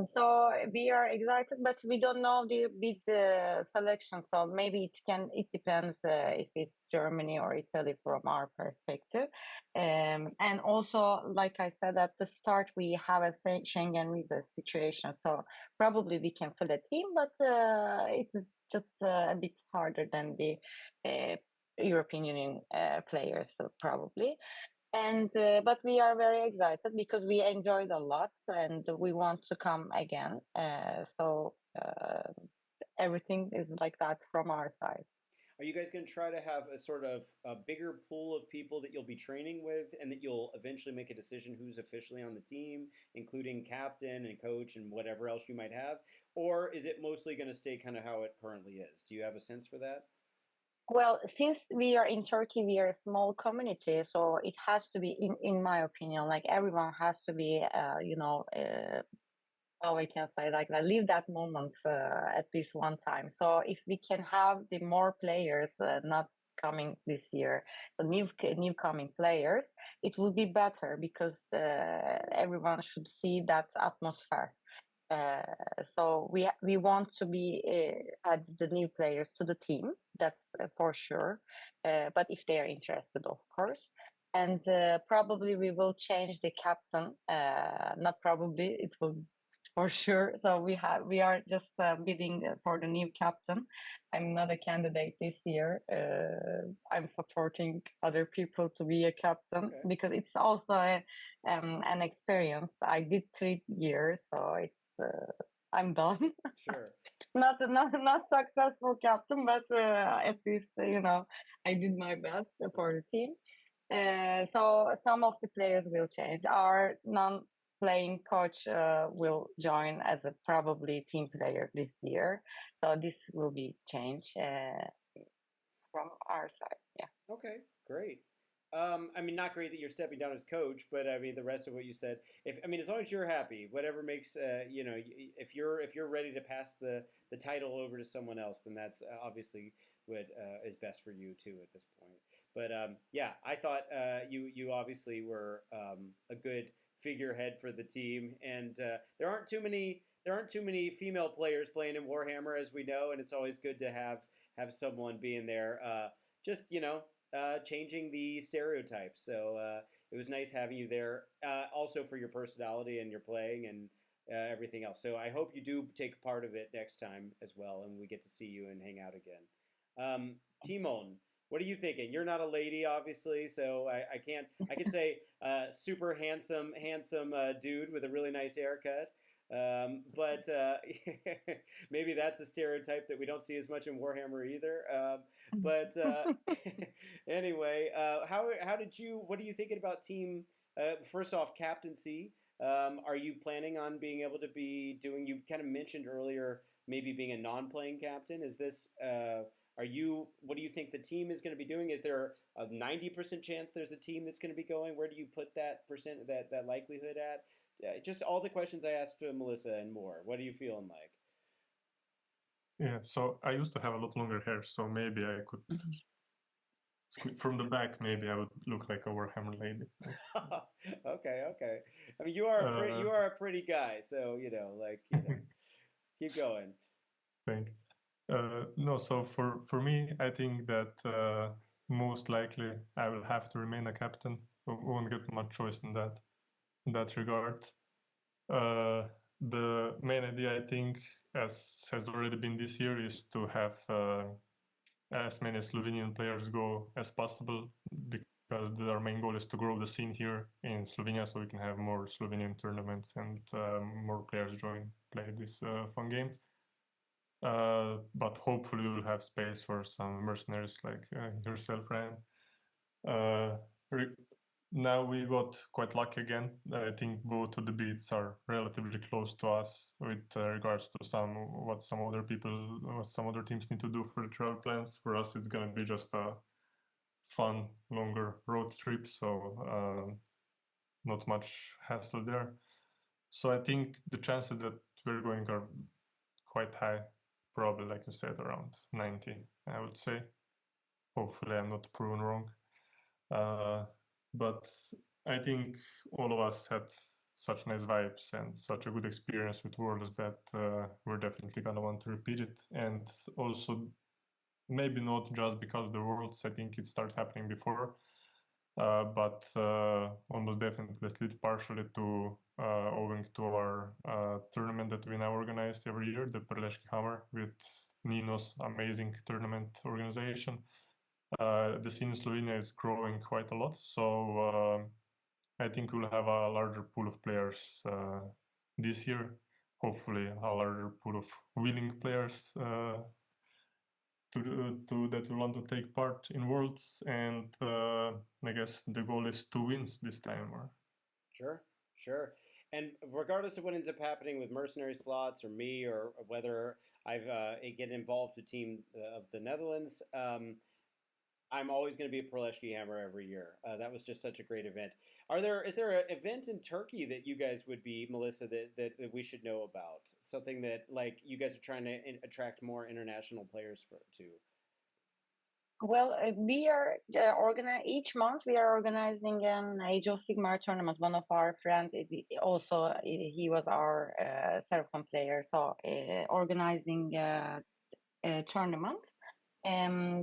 So we are excited, but we don't know the bid selection. So maybe it depends if it's Germany or Italy from our perspective. And also, like I said at the start, we have a Schengen visa situation. So probably we can fill a team, but it's just a bit harder than the uh, European Union players, so probably. And but we are very excited because we enjoyed a lot and we want to come again. So everything is like that from our side. Are you guys going to try to have a sort of a bigger pool of people that you'll be training with, and that you'll eventually make a decision who's officially on the team, including captain and coach and whatever else you might have? Or is it mostly going to stay kind of how it currently is? Do you have a sense for that? Well, since we are in Turkey, we are a small community, so it has to be, in my opinion, like everyone has to be, how I can say like that, live that moment at least one time. So if we can have the more players not coming this year, the new coming players, it will be better because everyone should see that atmosphere. Uh, so we want to be add the new players to the team. That's for sure. But if they are interested, of course. And probably we will change the captain. Not probably, it will for sure. So we are just bidding for the new captain. I'm not a candidate this year. I'm supporting other people to be a captain Okay, because it's also an experience. I did 3 years, so it's I'm done. sure. Not successful captain, but at least I did my best for the team. So some of the players will change. Our non-playing coach will join as a probably team player this year. So this will be change from our side. Yeah. Okay, great. I mean, not great that you're stepping down as coach, but I mean, the rest of what you said. If I mean, as long as you're happy, whatever makes if you're ready to pass the title over to someone else, then that's obviously what is best for you too at this point. But yeah, I thought you obviously were a good figurehead for the team, and there aren't too many female players playing in Warhammer, as we know, and it's always good to have someone being there. Just changing the stereotypes. So it was nice having you there, also for your personality and your playing and everything else. So I hope you do take part of it next time as well, and we get to see you and hang out again. Timon, what are you thinking? You're not a lady, obviously, so I can't. I could say super handsome, dude with a really nice haircut. But maybe that's a stereotype that we don't see as much in Warhammer either. But anyway, how did you? What are you thinking about team? First off, captaincy. Are you planning on being able to be doing? You kind of mentioned earlier maybe being a non-playing captain. Is this? Are you? What do you think the team is going to be doing? Is there a 90% chance there's a team that's going to be going? Where do you put that likelihood at? Just all the questions I asked to Melissa and more. What are you feeling like? Yeah, so I used to have a lot longer hair, so maybe I could from the back. Maybe I would look like a Warhammer lady. Okay. I mean, you are a pretty guy, so keep going. Thank. No, so for me, I think that most likely I will have to remain a captain. Won't get much choice in that regard. The main idea, I think, as has already been this year, is to have as many Slovenian players go as possible, because our main goal is to grow the scene here in Slovenia, so we can have more Slovenian tournaments and more players play this fun game. But hopefully we'll have space for some mercenaries like yourself, Ryan. Now we got quite lucky again. I think both of the beats are relatively close to us with regards to what some other teams need to do for the travel plans. For us, it's gonna be just a fun, longer road trip, so not much hassle there. So I think the chances that we're going are quite high. Probably, like you said, around 90, I would say. Hopefully I'm not proven wrong. But I think all of us had such nice vibes and such a good experience with Worlds that we're definitely gonna want to repeat it. And also, maybe not just because of the Worlds, I think it started happening before, but almost definitely split partially to owing to our tournament that we now organize every year, the Perleški Hammer, with Nino's amazing tournament organization. The scene in Slovenia is growing quite a lot, so I think we'll have a larger pool of players this year. Hopefully, a larger pool of willing players that will want to take part in Worlds, and I guess the goal is 2 wins this time. Sure. And regardless of what ends up happening with mercenary slots or me, or whether I get involved with the team of the Netherlands, I'm always going to be a Perleški Hammer every year. That was just such a great event. Is there an event in Turkey that you guys would be, Melissa, that we should know about? Something that like you guys are trying to attract more international players to? Well, we are each month we are organizing an Age of Sigmar tournament. One of our friends, he was our Seraphon player, so organizing a tournament.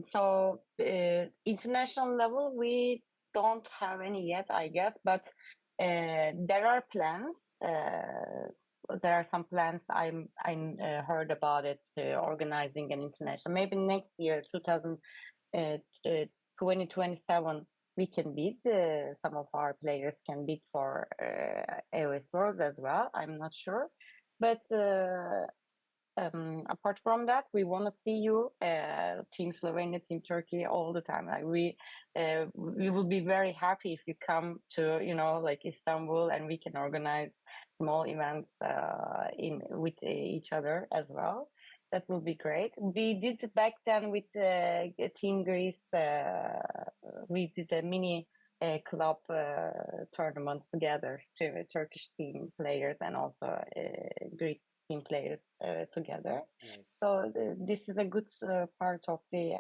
So international level, we don't have any yet, I guess, but there are plans. There are some plans. I heard about it, organizing an international. Maybe next year, 2027, we can bid. Some of our players can bid for AoS Worlds as well. I'm not sure, but apart from that, we want to see you, Team Slovenia, Team Turkey, all the time. Like we will be very happy if you come to like Istanbul, and we can organize small events with each other as well. That will be great. We did back then with Team Greece. We did a mini club tournament together, Turkish team players and also Greek team players together. Nice. So this is a good part of the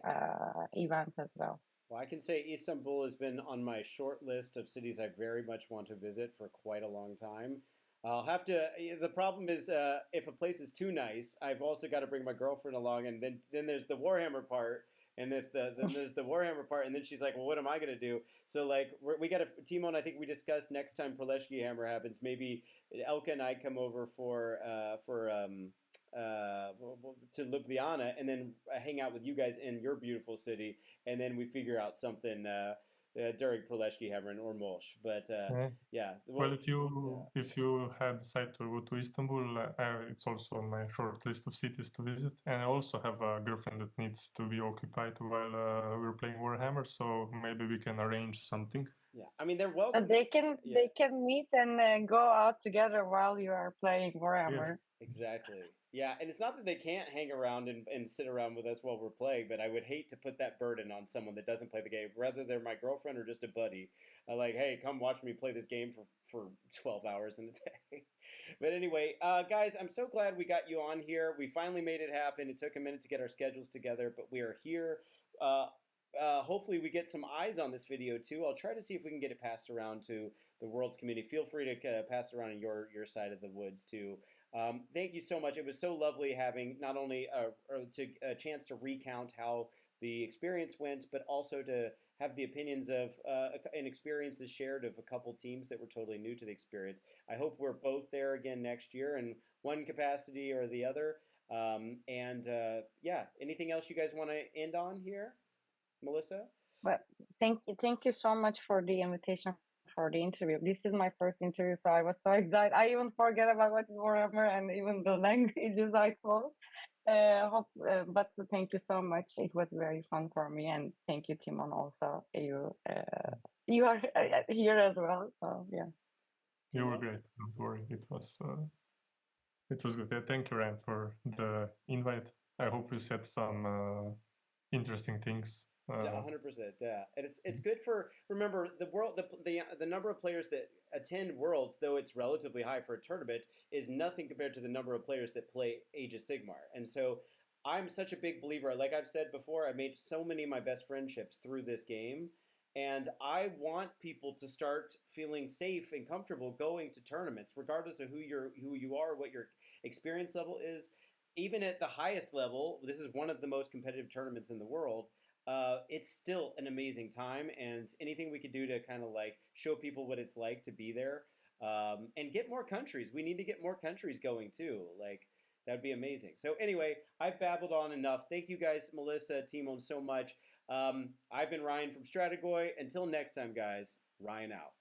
event as well. Well, I can say Istanbul has been on my short list of cities I very much want to visit for quite a long time. I'll have to. The problem is, if a place is too nice, I've also got to bring my girlfriend along, and then there's the Warhammer part, and if then there's the Warhammer part, and then she's like, "Well, what am I gonna do?" So like, we got a Timon. I think we discussed next time Proleshki Hammer happens, maybe Elka and I come over to Ljubljana, and then hang out with you guys in your beautiful city, and then we figure out something during Proleshki Hammer or Molsh. But yeah. Well, if you have decided to go to Istanbul, it's also on my short list of cities to visit. And I also have a girlfriend that needs to be occupied while we're playing Warhammer, so maybe we can arrange something. Yeah, I mean, they're welcome. They can meet and go out together while you are playing Warhammer. Yes. Exactly. Yeah, and it's not that they can't hang around and sit around with us while we're playing, but I would hate to put that burden on someone that doesn't play the game, whether they're my girlfriend or just a buddy. Like, hey, come watch me play this game for 12 hours in a day. But anyway, guys, I'm so glad we got you on here. We finally made it happen. It took a minute to get our schedules together, but we are here. Hopefully we get some eyes on this video too. I'll try to see if we can get it passed around to the Worlds community. Feel free to pass it around in your side of the woods too. Thank you so much. It was so lovely having not only a chance to recount how the experience went, but also to have the opinions of and experiences shared of a couple teams that were totally new to the experience. I hope we're both there again next year in one capacity or the other. Yeah, anything else you guys want to end on here, Melissa? Well, thank you so much for the invitation for the interview. This is my first interview, so I was so excited. I even forget about what is Warhammer and even the languages I call. But thank you so much. It was very fun for me, and thank you, Timon. Also, you are here as well. So yeah, you were great. Don't worry. It was good. Thank you, Ryan, for the invite. I hope we said some interesting things. 100%, yeah, and it's good for, remember, the number of players that attend Worlds, though it's relatively high for a tournament, is nothing compared to the number of players that play Age of Sigmar. And so I'm such a big believer. Like I've said before, I made so many of my best friendships through this game, and I want people to start feeling safe and comfortable going to tournaments, regardless of who you are, what your experience level is. Even at the highest level, this is one of the most competitive tournaments in the world. It's still an amazing time, and anything we could do to kind of like show people what it's like to be there, and get more countries. We need to get more countries going too. Like, that'd be amazing. So anyway, I've babbled on enough. Thank you guys, Melissa, Timon, so much. I've been Ryan from Strategoi. Until next time, guys, Ryan out.